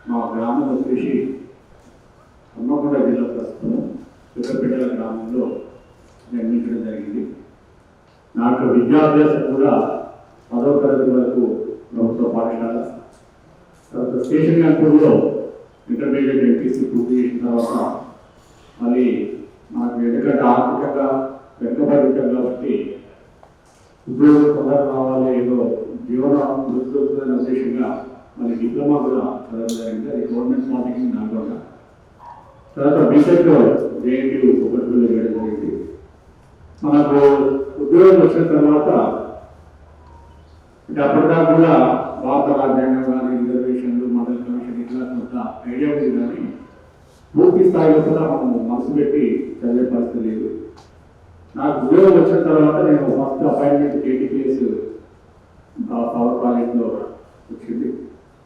మా గ్రామం వచ్చేసి హన్మకొండ జిల్లా ప్రస్తుతం పెద్దపేట గ్రామంలో నిర్మించడం జరిగింది. నాకు విద్యాభ్యాసం కూడా 10వ తరగతి వరకు ప్రభుత్వ పాఠశాల, తర్వాత స్టేషన్ గన్పూర్లో ఇంటర్మీడియట్ ఎంపీసీ పూర్తి చేసిన తర్వాత మళ్ళీ నాకు ఎందుకంటే ఆర్థికంగా వెనుకబడి ఉంటాం కాబట్టి ఉద్యోగం తొందరగా రావాలి, ఏదో జీవనం దొరుకుతుందనే ఉద్దేశంగా మళ్ళీ డిప్లొమా కూడా చదవడం జరిగింది. అది గవర్నమెంట్ పాలిటెక్నిక్ నల్గొండ. తర్వాత బీటెక్ జేఎన్యూ ఒకటిలో చేయడం జరిగింది. మనకు ఉద్యోగం వచ్చిన తర్వాత అప్పటిదాకా కూడా భారత రాజ్యాంగం కానీ రిజర్వేషన్లు మండల కమిషన్ ఇట్లా కొంత ఐడియా ఉంది, కానీ పూర్తి స్థాయిలో కూడా మనము మనసు పెట్టి చదివే పరిస్థితి లేదు. నాకు ఉద్యోగం వచ్చిన తర్వాత నేను ఫస్ట్ అపాయింట్మెంట్ కేటీపీఎస్ పవర్ కాలేజ్లో వచ్చింది.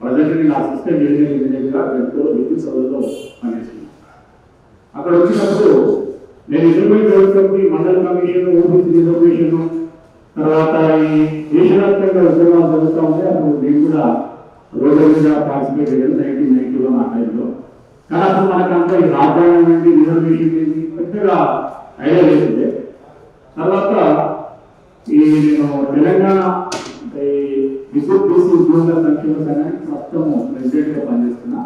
ప్రజెంట్ నేను అసిస్టెంట్ ఇంజనీర్గా విద్యుత్ సభలో పనిచేస్తున్నాను. అక్కడ వచ్చినప్పుడు నేను ఇంటర్మీడియట్ మండల కమిషన్, ఓబీసీ రిజర్వేషన్, తర్వాత ఈ దేశవ్యాప్తంగా ఉద్యోగాలు జరుగుతూ ఉంటాయి. అప్పుడు నేను కూడా రోజు మీద పార్టిసిపేట్ అయ్యాను 1990లో నా టైంలో. కానీ అప్పుడు మనకంతా ఈ రాజ్యాంగం ఏంటి, రిజర్వేషన్ ఏంటి పెద్దగా ఐడియా లేకుండే. తర్వాత ఈ నేను తెలంగాణ విద్యుత్ బీసీ ఉద్యోగుల సంక్షేమ సంఘానికి మొత్తం ప్రెసిడెంట్గా పనిచేస్తున్నా.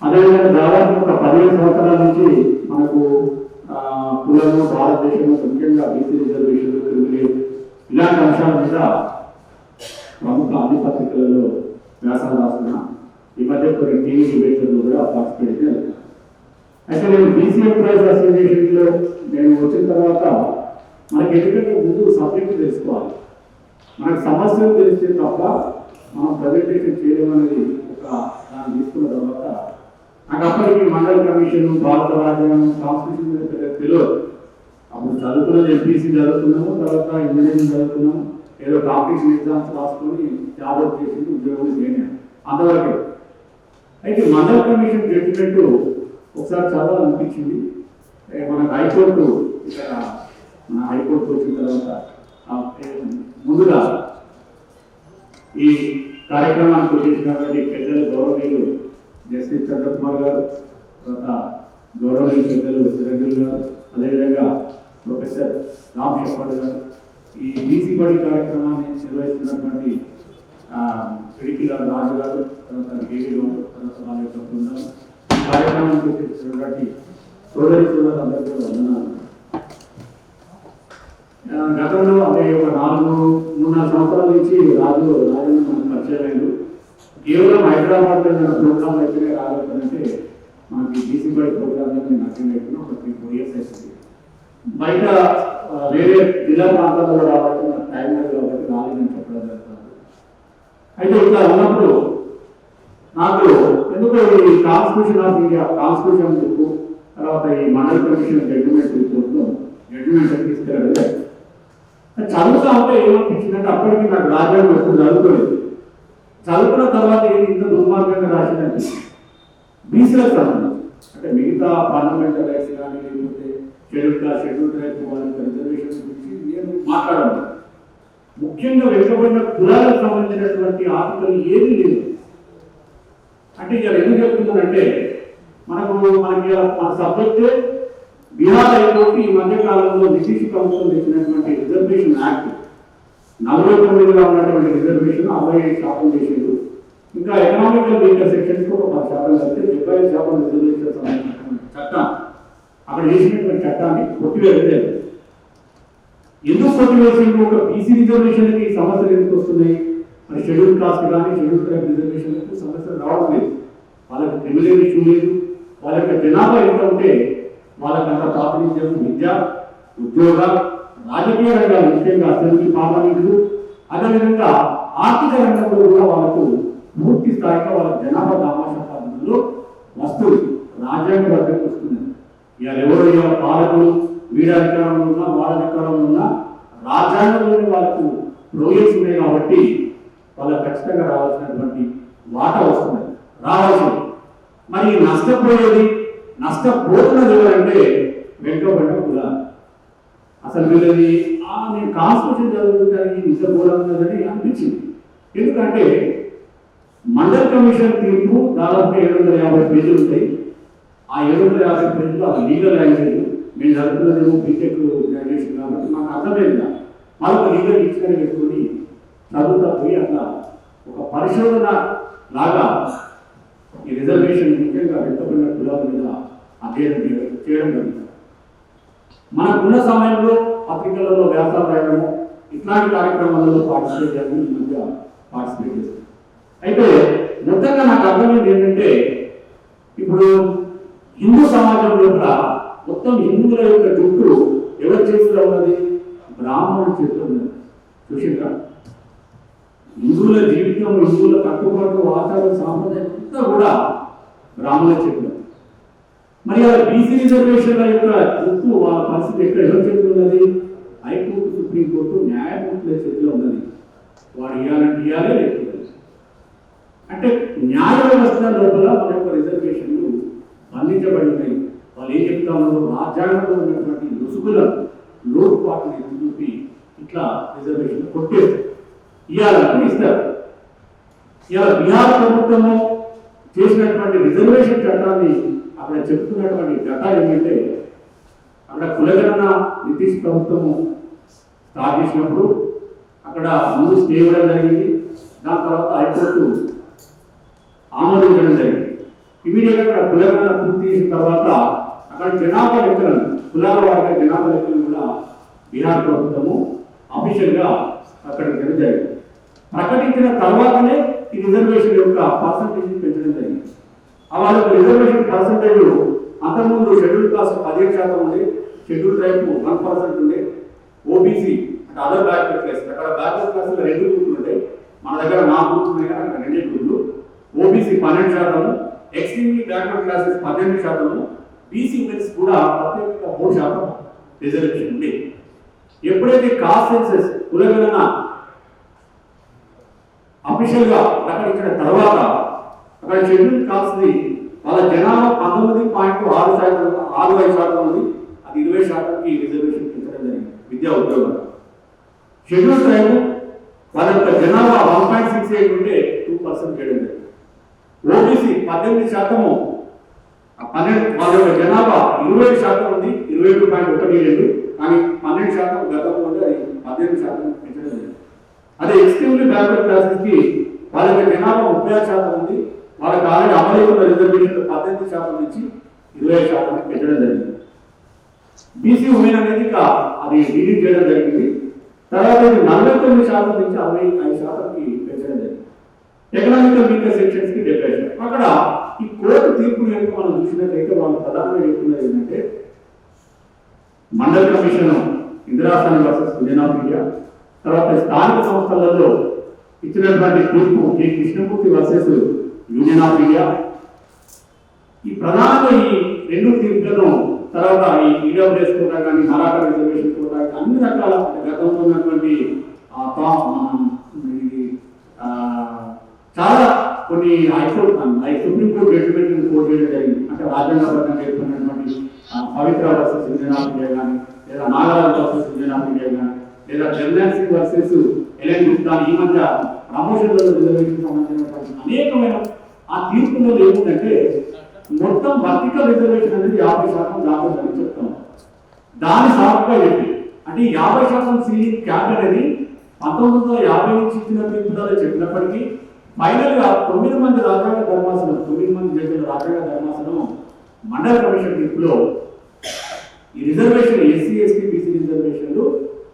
అదేవిధంగా దాదాపు ఒక 15 సంవత్సరాల నుంచి మనకు కులము, భారతదేశంలో ముఖ్యంగా బీసీ రిజర్వేషన్లు, క్రిమిలేజ్ ఇలాంటి అంశాల మీద ప్రముఖ అన్ని పత్రికలలో వ్యాసాలు రాస్తున్నా. ఈ మధ్య కొన్ని టీవీ డిబేట్లలో కూడా పార్టిసిపేట్ చేయాలి. అయితే నేను బీసీ ఎంప్లాయీస్ అసోసియేషన్లో నేను వచ్చిన తర్వాత మనకి ఎందుకంటే ముందు సబ్జెక్టు తెలుసుకోవాలి. మనకు సమస్యలు తెలిస్తే తప్ప మనం ప్రజెంటేషన్ చేయలేమనేది ఒక దాన్ని తీసుకున్న తర్వాత నాకు అప్పటికి మండల కమిషన్, భారత రాజ్యాంగం, కాన్స్టిట్యూషన్ తెలియదు. అప్పుడు చదువుకున్నది ఎంపీసీ చదువుకున్నాము, తర్వాత ఇంజనీరింగ్ చదువుకున్నాము, ఏదో కాంపిటీషన్ ఎగ్జామ్స్ రాసుకొని జాబ్ చేసింది, ఉద్యోగం చేయను అంతవరకే. అయితే మండల కమిషన్ జడ్జిమెంట్ ఒకసారి చదవాలనిపించింది. మనకు హైకోర్టు ఇక్కడ మన హైకోర్టు వచ్చిన తర్వాత ముందుగా ఈ కార్యక్రమానికి వచ్చేసినటువంటి పెద్దలు గౌరవనీయులు జస్టిస్ చంద్రకుమార్ గారు, తర్వాత గౌరవనీయులు పెద్దలు చిరంజీవి గారు, అదేవిధంగా ప్రొఫెసర్ రామ్ శెప్పడ్ గారు, ఈ బీసీ బడి కార్యక్రమాన్ని నిర్వహిస్తున్నటువంటి పిడికిల రాజు గారు, తర్వాత కేవీ గారు, తర్వాత వాళ్ళ యొక్క బృందం ఈ కార్యక్రమానికి వచ్చేసినటువంటి సోదరి సోదరులందరికీ వందనాలు. గతంలో అంటే ఒక 4-3 సంవత్సరాల నుంచి రాజన్న మనకు పరిచయం అయ్యారు. కేవలం హైదరాబాద్లో ఉన్న ప్రోగ్రామ్ అయితేనే రాగలుగుతానంటే మనకి బీసీ బడి ప్రోగ్రామ్ నేను అటెండ్ అయిపోయినా ఒక 3-4 years అవుతుంది. బయట వేరే జిల్లా ప్రాంతాల్లో రావడం నాకు టైం లేదు కాబట్టి రాలేదని చెప్పడం జరుగుతుంది. అయితే ఇట్లా ఉన్నప్పుడు నాకు ఎందుకో ఈ constitution of India, constitution book, తర్వాత ఈ మండల కమిషన్ జడ్జిమెంట్ రిపోర్ట్లో జడ్జిమెంట్ తీసుకెళ్ళలేదు. చదువుతా ఉంటే ఏమనిపించిందంటే అప్పటికి నాకు రాజ్యాంగం ఎప్పుడు చదువుకోలేదు. చదువుకున్న తర్వాత ఏంటి ఇంత దుర్మార్గంగా రాసిందంటే బీసీలకు సంబంధించి అంటే మిగతా ఫండమెంటల్ రైట్స్ కానీ లేకపోతే షెడ్యూల్ కాస్ట్, షెడ్యూల్ ట్రైబ్ వాళ్ళకి రిజర్వేషన్ గురించి నేను మాట్లాడాను. ముఖ్యంగా వెనుకబడిన కులాలకు సంబంధించినటువంటి ఆర్టికల్ ఏది లేదు. అంటే ఇక్కడ ఎందుకు చెప్తున్నానంటే మనకి మన సబ్జెక్టే బీహార్ హైకోర్టు ఈ మధ్య కాలంలో నితీష్ ప్రభుత్వం తెచ్చినటువంటి రిజర్వేషన్ యాక్ట్ 49గా ఉన్నటువంటి రిజర్వేషన్ 65% చేసేది. ఇంకా ఎకనామికల్ వీకర్ సెక్షన్స్ ఒక 10% కలిస్తే 75% రిజర్వేషన్ సంబంధించినటువంటి చట్టం అక్కడ చేసినటువంటి చట్టాన్ని కొట్టివేయలేదు. ఎందుకు కొట్టివేసింది? ఒక బీసీ రిజర్వేషన్కి సమస్యలు ఎందుకు వస్తున్నాయి? మరి షెడ్యూల్ కాస్ట్ కానీ షెడ్యూల్ ట్రైబ్ రిజర్వేషన్లకు సమస్యలు రావడం లేదు. వాళ్ళకి క్రిమినల్ ఇష్యూ లేదు. వాళ్ళ యొక్క జనాభా ఎంత ఉంటే వాళ్ళకంత ప్రాతినిధ్యం, విద్య, ఉద్యోగ, రాజకీయ రంగాలు ముఖ్యంగా అసెంబ్లీ, పార్లమెంట్లు, అదేవిధంగా ఆర్థిక రంగంలో కూడా వాళ్ళకు పూర్తి స్థాయిలో వాళ్ళ జనాభా దామాషా పద్ధతిలో వస్తుంది, రాజ్యాంగబద్ధంగా వస్తుంది. ఇవాళ ఎవరో ఇవాళ పాలకులు వీడ అధికారంలో ఉన్నా వాళ్ళ అధికారంలో ఉన్నా రాజ్యాంగంలోనే వాళ్ళకు ప్రోజెక్ట్స్ ఉన్నాయి కాబట్టి వాళ్ళకి ఖచ్చితంగా రావాల్సినటువంటి వాటా వస్తుంది, రావాల్సింది. మరి నష్టపోతున్నది ఎవరంటే వెనుకబడిన కులాలు. అసలు వీళ్ళది నేను కాన్స్టిట్యూషన్ చదువుతుంటానికి నిజ ఉన్నదని అనిపించింది. ఎందుకంటే మండల్ కమిషన్ తీర్పు దాదాపు 750 పేజీలు ఉంటాయి. ఆ 750 పేజీలు అది లీగల్ లాంగ్వేజ్. మేము చదువుతున్నది బీటెక్ గ్రాడ్యుయేషన్ కాబట్టి మాకు అర్థమైంది. మరొక లీగల్ డిక్షనరీ పెట్టుకుని చదువుతా పోయి అట్లా ఒక పరిశోధన లాగా ఈ రిజర్వేషన్ ముఖ్యంగా వెంటబడిన కులాల మీద అధ్యయనం చేయడం జరుగుతుంది. మనకున్న సమయంలో పత్రికలలో వ్యాసాలు రాయడము ఇట్లాంటి కార్యక్రమాలలో పార్టిసిపేట్ చేయడం ఈ మధ్య పార్టిసిపేట్ చేస్తాం. అయితే మొత్తంగా నాకు అర్థమైంది ఏంటంటే ఇప్పుడు హిందూ సమాజం లోపల మొత్తం హిందువుల యొక్క జుట్టు ఎవరి చేతిలో ఉన్నది? బ్రాహ్మణుల చేతిలో ఉన్నది. చూసిందా? హిందువుల జీవితం, హిందువుల కట్టుబాటు, ఆచారం, సాంప్రదాయం అంతా కూడా బ్రాహ్మణుల చేతిలో. మరి ఆ బీసీ రిజర్వేషన్ల యొక్క జుట్టు వాళ్ళ పరిస్థితి ఎక్కడ ఎవరి చేతిలో ఉన్నది? హైకోర్టు, సుప్రీంకోర్టు న్యాయమూర్తుల చేతిలో ఉన్నది. వాడు ఇవ్వాలంటే ఇవ్వాలి, లేకపోతే అంటే న్యాయ వ్యవస్థ లోపల మన యొక్క రిజర్వేషన్లు బంధించబడి ఉన్నాయి. వాళ్ళు ఏం చెప్తా ఉన్నారు? రాజ్యాంగంలో ఉన్నటువంటి రుసుగులను, లోటుపాటును ఎత్తి చూపి ఇట్లా రిజర్వేషన్ కొట్టేస్తారు, ఇవ్వాలంటే ఇస్తారు. ఇవాళ బీహార్ ప్రభుత్వము చేసినటువంటి రిజర్వేషన్ చట్టాన్ని అక్కడ చెప్తున్నటువంటి ఘటన ఏమంటే, అక్కడ కులగణన నితీష్ ప్రభుత్వము స్టార్ట్ చేసినప్పుడు అక్కడ ముందు స్టే ఇవ్వడం జరిగింది. దాని తర్వాత హైకోర్టు ఆమోదించడం జరిగింది. ఇమీడియట్గా అక్కడ కులగణన పూర్తి చేసిన తర్వాత అక్కడ జనాభా లెక్కలను, కులాల వారిగా జనాభా లెక్కలను కూడా బీహార్ ప్రభుత్వము అఫీషియల్గా అక్కడ జరిగింది. ప్రకటించిన తర్వాతనే ఈ రిజర్వేషన్ యొక్క పర్సంటేజ్ పెంచడం జరిగింది. వాళ్ళ రిజర్వేషన్ పర్సంటేజ్ అంతకుముందు షెడ్యూల్ కాస్ట్ 15% ఉంది, షెడ్యూల్ ట్రైబ్ 1% ఉంది, ఓబీసీ అంటే అదర్ బ్యాక్వర్డ్ క్లాస్, అక్కడ బ్యాక్వర్డ్ క్లాసులు 2 గ్రూపులు ఉంటాయి, మన దగ్గర 4 గ్రూపులు ఉన్నాయి కానీ అక్కడ 2 గ్రూపులు. OBC 12%, extremely backward classes 18%, BC men's కూడా ప్రత్యేకంగా 3% రిజర్వేషన్ ఉంది. ఎప్పుడైతే కాస్ట్ సెన్సెస్ కులగణన అఫీషియల్ గా ప్రకటించిన తర్వాత అక్కడ షెడ్యూల్ కాస్ట్ వాళ్ళ జనాభా 19.65% ఉంది. అది 20%కి రిజర్వేషన్ పెంచడం జరిగింది విద్యా ఉద్యోగాలు. షెడ్యూల్ ట్రైబ్ వాళ్ళ యొక్క జనాభా 1.68 ఉంటే 2% చేయడం జరిగింది. ఓబీసీ 18%, వాళ్ళ యొక్క జనాభా 25% ఉంది, 27.12, కానీ 12% గతంలో ఉంటే అది 18% పెంచడం జరిగింది. అదే ఎక్స్ట్రీమ్లీ బ్యాక్వర్డ్ క్లాసెస్ కి వాళ్ళ యొక్క జనాభా 36% ఉంది, వాళ్ళకి ఆల్రెడీ అమలైన రిజర్వేషన్ 18% నుంచి 20% పెంచడం జరిగింది. బీసీ ఉమెన్ అనేది అది డిలీట్ చేయడం జరిగింది. తర్వాత 49% నుంచి 65%కి పెంచడం జరిగింది. ఎకనామికల్ వీకర్ సెక్షన్స్ కి 70%. అక్కడ ఈ కోర్టు తీర్పు కనుక మనం చూసినట్లయితే వాళ్ళు ప్రధానంగా చెప్తున్నది ఏంటంటే, Mandal commission Indra Sawhney versus union of India, తర్వాత స్థానిక సంస్థలలో ఇచ్చినటువంటి తీర్పు K Krishnamurthy versus union of India, ఈ ప్రధానంగా ఈ 2 తీర్పులను తర్వాత ఈ ఈడబ్ల్యూఎస్ కోటా కానీ, మరాఠా రిజర్వేషన్ కోటా, అన్ని రకాల గతంలో ఉన్నటువంటి చాలా కొన్ని హైకోర్టు సుప్రీంకోర్టు జడ్జిమెంట్ కోర్టు చేయడం జరిగింది. అంటే రాజ్యాంగబద్ధంగా ఏర్పడినటువంటి పవిత్ర వర్సెస్ యూనియన్ ఆఫ్ ఇండియా కానీ, లేదా Nagaland versus union of India కానీ, లేదా journal Singh versus Ellen Gupta, ఈ మధ్య ప్రమోషన్లో రిజర్వేషన్ సంబంధించినటువంటి అనేకమైన ఆ తీర్పులో ఏముందంటే, మొత్తం వర్టికల్ రిజర్వేషన్ అనేది 50% దాటుతుందని చెప్తాం. దాని సాగుగా చెప్పి అంటే 50% సీలింగ్ క్యాప్ అనేది 1950 నుంచి ఇచ్చిన తీర్పులలో చెప్పినప్పటికీ ఫైనల్ గా 9 మంది రాజ్యాంగ ధర్మాసనం, 9 మంది జడ్జిల రాజ్యాంగ ధర్మాసనం మండల కమిషన్ తీర్పులో ఈ రిజర్వేషన్ ఎస్సీ ఎస్టీ బీసీ రిజర్వేషన్లు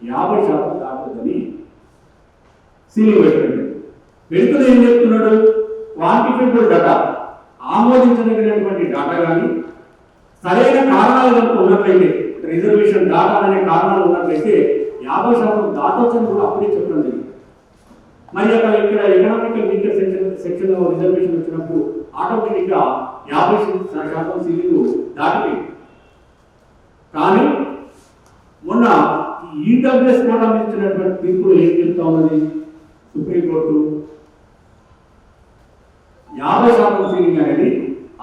50% దాటుతుందని సీలింగ్ పెట్టండి. పెడుతున్న ఏం చెప్తున్నాడు? క్వాంటిఫైబుల్ డేటా, ఆమోదించదగినటువంటి డేటా కానీ, సరైన కారణాలు కనుక ఉన్నట్లయితే, రిజర్వేషన్ డేటా అనే కారణాలు ఉన్నట్లయితే 50% దాటొచ్చని కూడా అప్పుడే చెప్పడం జరిగింది. మరి అక్కడ ఇక్కడ ఎకనామికల్ వీకర్ సెక్షన్ రిజర్వేషన్ వచ్చినప్పుడు ఆటోమేటిక్ గా 50% సీలింగ్ దాటిపోయింది. కానీ మొన్న ఈడబ్ల్యూఎస్ కోటా మీద ఇచ్చినటువంటి తీర్పులు ఏం చెప్తా ఉన్నది సుప్రీంకోర్టు? 50% సీలింగ్ అనేది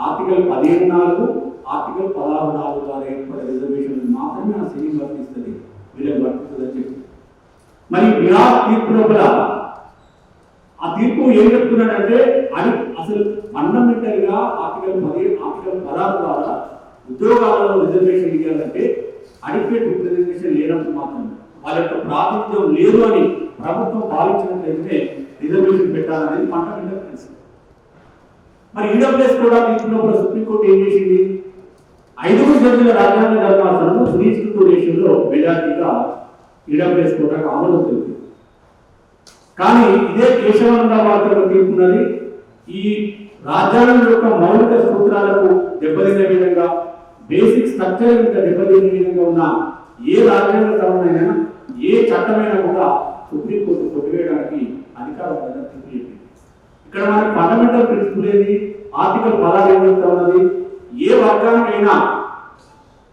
ఆర్టికల్ 15(4), ఆర్టికల్ 16(4) ద్వారా ఏర్పడే రిజర్వేషన్ మాత్రమే ఆ సీలింగ్ వర్తిస్తుంది, వీళ్ళకి వర్తిస్తుందని చెప్పి. మరి బీహార్ తీర్పు లోపల ఆ తీర్పు ఏం చెప్తున్నాడంటే అది అసలు ఫండమెంటల్ గా ఆర్టికల్ 16 ద్వారా ఉద్యోగాలలో రిజర్వేషన్ ఇవ్వాలంటే అడిక్వేట్ రిప్రజెంటేషన్ లేనప్పుడు మాత్రమే వాళ్ళ యొక్క ప్రాతినిధ్యం లేదు అని ప్రభుత్వం భావించినట్లయితే రిజర్వేషన్ పెట్టాలనేది ఫండమెంటల్ ప్రిన్సిపల్. మరి ఈడబ్ల్యూఎస్ కూడా తీసుకున్నప్పుడు సుప్రీంకోర్టు ఏం చేసింది? 5 జడ్జిల రాజ్యాంగ ధర్మాసనం 3:2 రేషియోలో మెజార్టీగా ఈడబ్ల్యూఎస్ కూడా అమలు అవుతుంది. కానీ ఇదే కేశవానంద వార్తలు తీసుకున్నది ఈ రాజ్యాంగం యొక్క మౌలిక సూత్రాలకు దెబ్బతినే విధంగా, బేసిక్ స్ట్రక్చర్ ఇంకా దెబ్బతినే విధంగా ఉన్న ఏ రాజ్యాంగ సవరణైనా ఏ చట్టమైనా కూడా సుప్రీంకోర్టు కొట్టివేయడానికి అధికారం చెప్పింది. ఇక్కడ మనకి ఫండమెంటల్ ప్రిన్సిపల్ ఏది? ఆర్టికల్ 16 ఏం చెప్తా ఉన్నది? ఏ వర్గానికైనా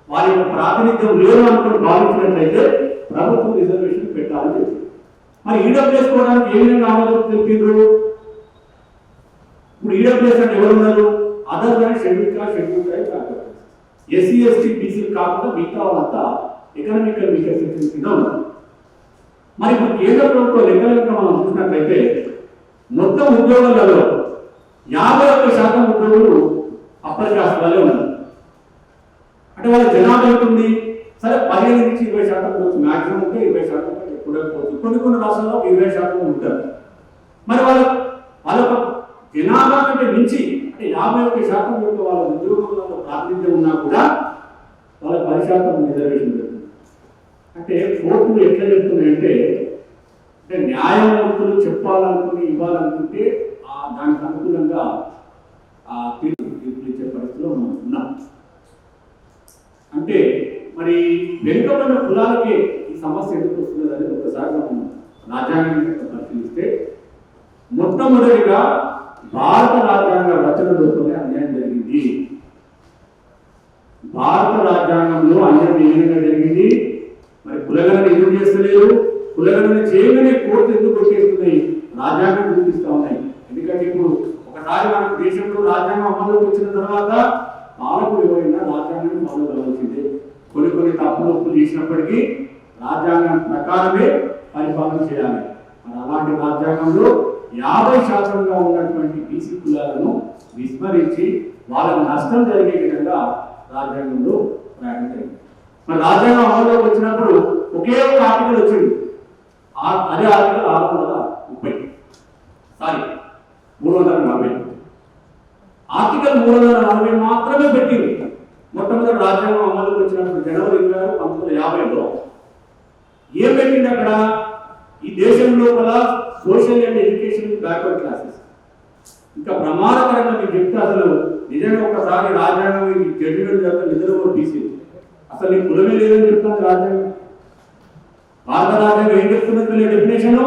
వారి యొక్క ప్రాతినిధ్యం లేదు అనుకుని భావించినట్లయితే ప్రభుత్వం రిజర్వేషన్ పెట్టాలని చెప్పింది. మరి ఈడబ్ల్యూఎస్ కూడా ఏ విధంగా అమలు తెలిపారు? ఇప్పుడు ఈడబ్ల్యూఎస్ అంటే ఎవరున్నారు? Other than schedule caste, schedule tribe, SC ST బీసీలు కాకుండా మిగతా వాళ్ళంతా ఎకనామికల్ వీకర్ సెక్షన్స్ కింద ఉన్నారు. మరి ఇప్పుడు కేంద్ర ప్రభుత్వం లెక్కలెక్క మనం చూసినట్లయితే మొత్తం ఉద్యోగాలలో 51% ఉద్యోగులు అప్పర్ కాస్ట్ వాళ్ళే ఉన్నారు. అంటే వాళ్ళ జనాభా అవుతుంది సరే 15 నుంచి 20% ఉండొచ్చు, మాక్సిమం ఉంటే 20% కూడా పోవచ్చు. కొన్ని రాష్ట్రాల్లో 20% ఉంటారు. మరి వాళ్ళ జనాభా కంటే మించి అంటే 51% యొక్క వాళ్ళ ఉద్యోగంలో ప్రాతినిధ్యం ఉన్నా కూడా వాళ్ళ 10% రిజర్వేషన్ పెడుతుంది. అంటే కోర్టులు ఎట్లా చెప్తున్నాయంటే న్యాయమూర్తులు చెప్పాలనుకుని ఇవ్వాలనుకుంటే దానికి అనుకూలంగా తీర్పు ఇచ్చే పరిస్థితిలో మనం ఉన్నాం. అంటే మరి వెనుకబడిన కులాలకే ఈ సమస్య ఎందుకు వస్తున్నది అనేది ఒకసారి మనం రాజ్యాంగాన్ని పరిశీలిస్తే మొట్టమొదటిగా భారత రాజ్యాంగ రచన లోపలే అన్యాయం జరిగింది. భారత రాజ్యాంగంలో అన్యాయం ఏ విధంగా జరిగింది? మరి కులగణన ఎందుకు చేస్తలేదు? కులగణన చేయగానే కోర్టు ఎందుకు కొట్టేస్తున్నాయి? రాజ్యాంగం చూపిస్తా ఉన్నాయి. ఎందుకంటే ఇప్పుడు ఒకసారి మన దేశంలో రాజ్యాంగం అమలులోకి వచ్చిన తర్వాత పాలకులు ఎవరైనా రాజ్యాంగాన్ని ఫాలో కావాల్సిందే. కొన్ని తప్పులు ఒప్పులు చేసినప్పటికీ రాజ్యాంగం ప్రకారమే పరిపాలన చేయాలి. మరి అలాంటి రాజ్యాంగంలో 50% ఉన్నటువంటి బీసీ కులాలను విస్మరించి వాళ్ళకు నష్టం జరిగే విధంగా రాజ్యాంగంలో ప్రయాణం జరిగింది. మరి రాజ్యాంగం అమలులోకి వచ్చినప్పుడు ఒకే ఒక ఆర్టికల్ వచ్చింది. అదే ఆర్టికల్ 340 ఆర్టికల్ 340 మాత్రమే పెట్టింది. మొట్టమొదటి రాజ్యాంగం అమలులోకి వచ్చినప్పుడు జనవరి 26, 1950లో ఏం పెట్టింది? అక్కడ ఈ దేశం లోపల social and education backward classes ఇంకా ప్రమాదకరంగా మీకు చెప్తే అసలు నిజంగా ఒకసారి రాజ్యాంగం జడ్జిమెంట్ చేస్తే నిద్ర తీసి అసలు నీకు కులమే లేదని చెప్తాను రాజ్యాంగం. భారత రాజ్యాంగం ఏం చెప్తున్నది? Definition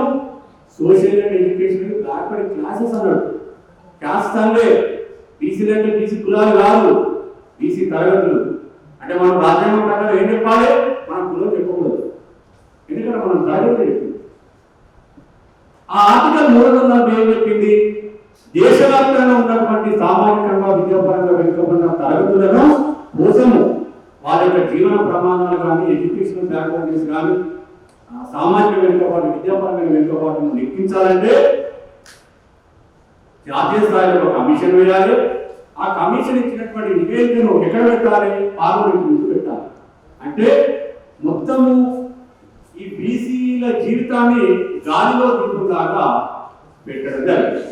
social and education backward classes అన్నాడు. క్యాస్ట్ అంటే బీసీలు అంటే బీసీ కులాలు కాదు, బీసీ తరగతులు. అంటే మనం రాజ్యాంగం ప్రకారం ఏం చెప్పాలి? మనం కులం చెప్పకూడదు, ఎందుకంటే మనం తరగతి చెప్పింది. ఆ ఆర్టికల్ 340 ఏం చెప్పింది? దేశవ్యాప్తంగా ఉన్నటువంటి సామాజికంగా విద్యాపరంగా వెనుకబడిన తరగతులను కోసము వాళ్ళ యొక్క జీవన ప్రమాణాలు కానీ, ఎడ్యుకేషన్ బ్యాక్గ్రౌండ్స్ కానీ, సామాజిక వెనుకబాటు, విద్యాపరమైన వెనుకబాటును లెక్కించాలంటే జాతీయ స్థాయిలో ఒక కమిషన్ వేయాలి. ఆ కమిషన్ ఇచ్చినటువంటి నివేదికను ఎక్కడ పెట్టాలి? పార్లమెంట్ ముందు పెట్టాలి. అంటే మొత్తము ఈ బీసీల జీవితాన్ని గాలిలో దింపులాగా పెట్టడం జరిగింది.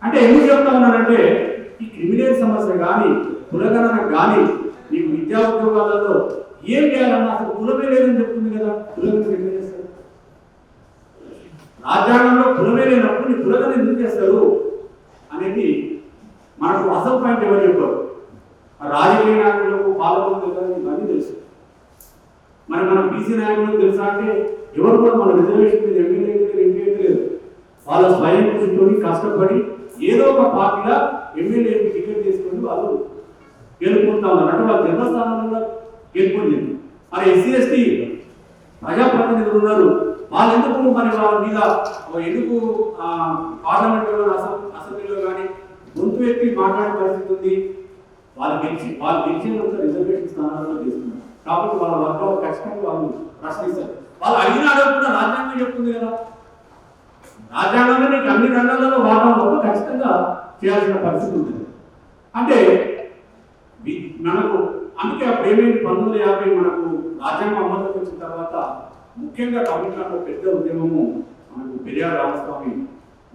అంటే ఎందుకు చెప్తా ఉన్నానంటే ఈ క్రిమినల్ సమస్య కానీ, కులగణన కానీ నీకు విద్యా ఉద్యోగాలలో ఏం చేయాలన్నా అసలు కులమే లేదని చెప్తుంది కదా. కులగణన ఎందుకు చేస్తారు? రాజ్యాంగంలో కులమే లేనప్పుడు నీ కులగణన ఎందుకు చేస్తారు అనేది మనకు అసలు పాయింట్ ఎవరు చెప్పారు? రాజకీయ నాయకులకు, పాలకులకు ఇవన్నీ తెలుసు. మరి మన బీసీ నాయకులకు తెలుసా అంటే ఎవరు కూడా మన రిజర్వేషన్ మీద ఎమ్మెల్యే లేదు. వాళ్ళ స్వయం కృషితో కష్టపడి ఏదో ఒక పార్టీగా ఎమ్మెల్యే టికెట్ తీసుకొని వాళ్ళు గెలుపుకుంటా ఉన్నారు. అంటే వాళ్ళు జన్మస్థానంలో గెలుపుకుంది. మరి ఎస్సీ ఎస్టీ ప్రజాప్రతినిధులు ఉన్నారు, వాళ్ళు ఎందుకు మరి వాళ్ళ మీద ఎందుకు పార్లమెంట్లో అసెంబ్లీలో కానీ గొంతు ఎత్తి మాట్లాడే పరిస్థితి ఉంది? వాళ్ళు గెలిచిన రిజర్వేషన్ స్థానాల్లో తీసుకున్నారు కాబట్టి వాళ్ళ వర్గాలు ఖచ్చితంగా వాళ్ళు ప్రశ్నిస్తారు. వాళ్ళు అడిగిన అడగకుండా రాజ్యాంగం చెప్తుంది కదా. రాజ్యాంగంలో నీకు అన్ని రంగాలలో వాటా ఉన్నప్పుడు ఖచ్చితంగా చేయాల్సిన పరిస్థితి ఉంటుంది. అంటే మనకు అందుకే అప్పుడు ఏమైంది 1950 మనకు రాజ్యాంగం అమలులోకి వచ్చిన తర్వాత ముఖ్యంగా తమిళనాడులో పెద్ద ఉద్యమము మనకు పెరియార్ రామస్వామి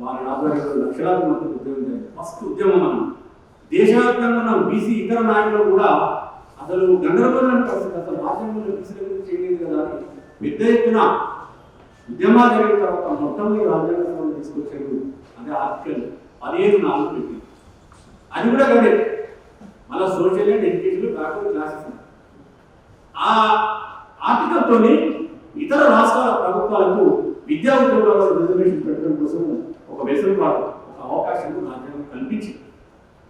వారి ఆధ్వర్యంలో లక్షలాది మంది ఉద్యమం జరిగింది. ఫస్ట్ ఉద్యమం మనం దేశవ్యాప్తంగా ఉన్న బీసీ ఇతర నాయకులు కూడా అసలు గందరగోళమైన పరిస్థితి, అసలు రాజ్యాంగంలో బీసీల గురించి చేయలేదు కదా అని పెద్ద ఎత్తున ఉద్యమాలు జరిగిన తర్వాత మొత్తం రాజ్యాంగ సభలు తీసుకొచ్చారు. అదే ఆర్టికల్ 15(4) పెట్టింది. అది కూడా కదే మళ్ళీ social and education backward classes. ఆ ఆర్టికల్తో ఇతర రాష్ట్రాల ప్రభుత్వాలకు విద్యా ఉద్యోగాల్లో రిజర్వేషన్ పెట్టడం కోసం ఒక వెసులుబాటు, ఒక అవకాశం రాజ్యాంగం కల్పించింది.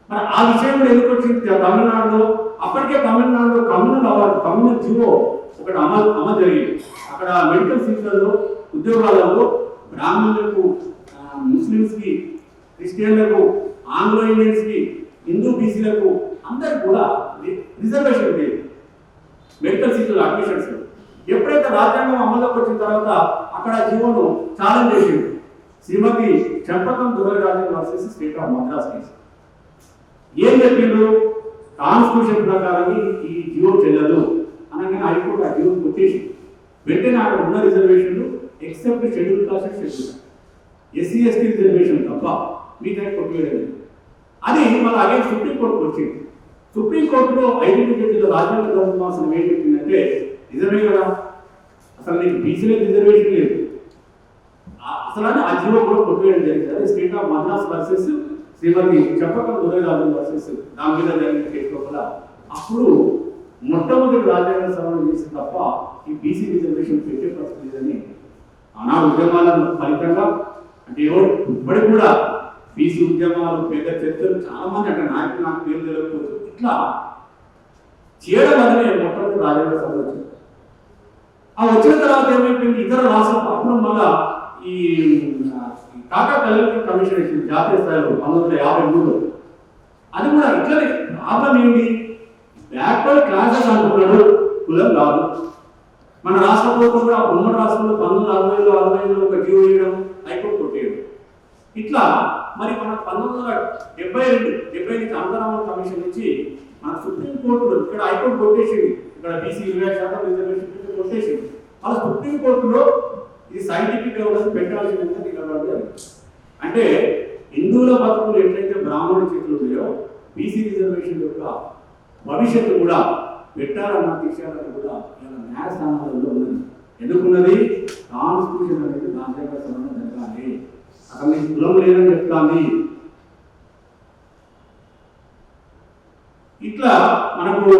మరి ఆ విషయం కూడా ఎందుకు వచ్చింది తమిళనాడులో? అప్పటికే తమిళనాడులో కమ్యూనల్ జీవో ఒకటి అమలు జరిగింది. అక్కడ మెడికల్ సీట్లలో ఉద్యోగాలలో బ్రాహ్మణులకు, ముస్లిమ్స్కి, క్రిస్టియన్లకు, ఆంగ్లో ఇండియన్స్కి, హిందూ బీసీలకు అందరికి కూడా రిజర్వేషన్ లేదు మెడికల్ సీట్ల అడ్మిషన్స్. ఎప్పుడైతే రాజ్యాంగం అమల్లోకి వచ్చిన తర్వాత అక్కడ జీవోను ఛాలెంజ్ చేసింది Shrimati Champakam Dorairajan versus state of Madras case. ఏం చెప్పిండ్రు? కాన్స్టిట్యూషన్ ప్రకారం ఈ జీవో చెల్లదు అనగానే హైకోర్టు ఆ జీవోను కొట్టేసి వెంటనే అక్కడ ఉన్న రిజర్వేషన్లు except schedule caste and schedule SC ST reservation తప్ప మిగతా కొట్టువేయలేదు. అది మళ్ళీ అగే సుప్రీంకోర్టుకు వచ్చింది. సుప్రీంకోర్టులో 5 జడ్జిల రాజ్యాంగ ధర్మాసనం ఏం చెప్పిందంటే నిజమే కదా, అసలు నీకు బీసీలకు రిజర్వేషన్ లేదు, అసలు ఆ జీవో కూడా కొట్టువేయడం జరిగింది. అదే state of Madras versus Shrimati Champakam Dorairajan versus దాని మీద జరిగిన కేసులో కూడా అప్పుడు మొట్టమొదటి రాజ్యాంగ సవరణ చేసి తప్ప ఈ బీసీ రిజర్వేషన్ పెట్టే పరిస్థితి లేదని ఆనాడు ఉద్యమాల ఫలితంగా అంటే ఇప్పటికి కూడా బీసీ ఉద్యమాలు పెద్ద చర్చలు చాలా మంది అంటే నాయకులు నాకు పేరు తెలియకపోవచ్చు ఇట్లా చేయడం వల్లనే మొట్టమొదటి రాజ్యాంగ సభ వచ్చింది. ఆ వచ్చిన తర్వాత ఏమైపోయింది, ఇతర రాష్ట్రాలు అప్పుడు మళ్ళా ఈ కాకా కలెక్టర్ కమిషన్ ఇచ్చింది జాతీయ స్థాయిలో 1953లో. అది కూడా ఇట్లనే ప్రాబ్లం ఏంటి, బ్యాక్వర్డ్ క్లాసెస్ అంటున్నాడు, కులం కాదు. మన రాష్ట్ర ప్రభుత్వం కూడా ఉమ్మడి రాష్ట్రంలో 1960లో ఒక జీవో వేయడం, హైకోర్టు కొట్టేయడం. ఇట్లా మరి మన 1972 అంతరామ కమిషన్ నుంచి మన సుప్రీంకోర్టు ఇక్కడ హైకోర్టు కొట్టేసింది, ఇక్కడ బీసీ 20% రిజర్వేషన్ కొట్టేసింది. అలా సుప్రీంకోర్టులో ఇది సైంటిఫిక్ ఎవిడెన్స్ పెట్టాల్సిందంతా నిలబడి అంటే హిందువుల బతుకులు ఎట్లయితే బ్రాహ్మణుడి చేతులు ఉన్నాయో బీసీ రిజర్వేషన్ యొక్క భవిష్యత్తు కూడా పెట్టాలన్న విషయాలను కూడా ఇలా న్యాయస్థానాలలో ఉన్నది. ఎందుకున్నది? కాన్స్టిట్యూషన్ అనేది రాజ్యాంగ సవరణ జరగాలి, అసలు నీకు కులం లేదని చెప్తాంది. ఇట్లా మనకు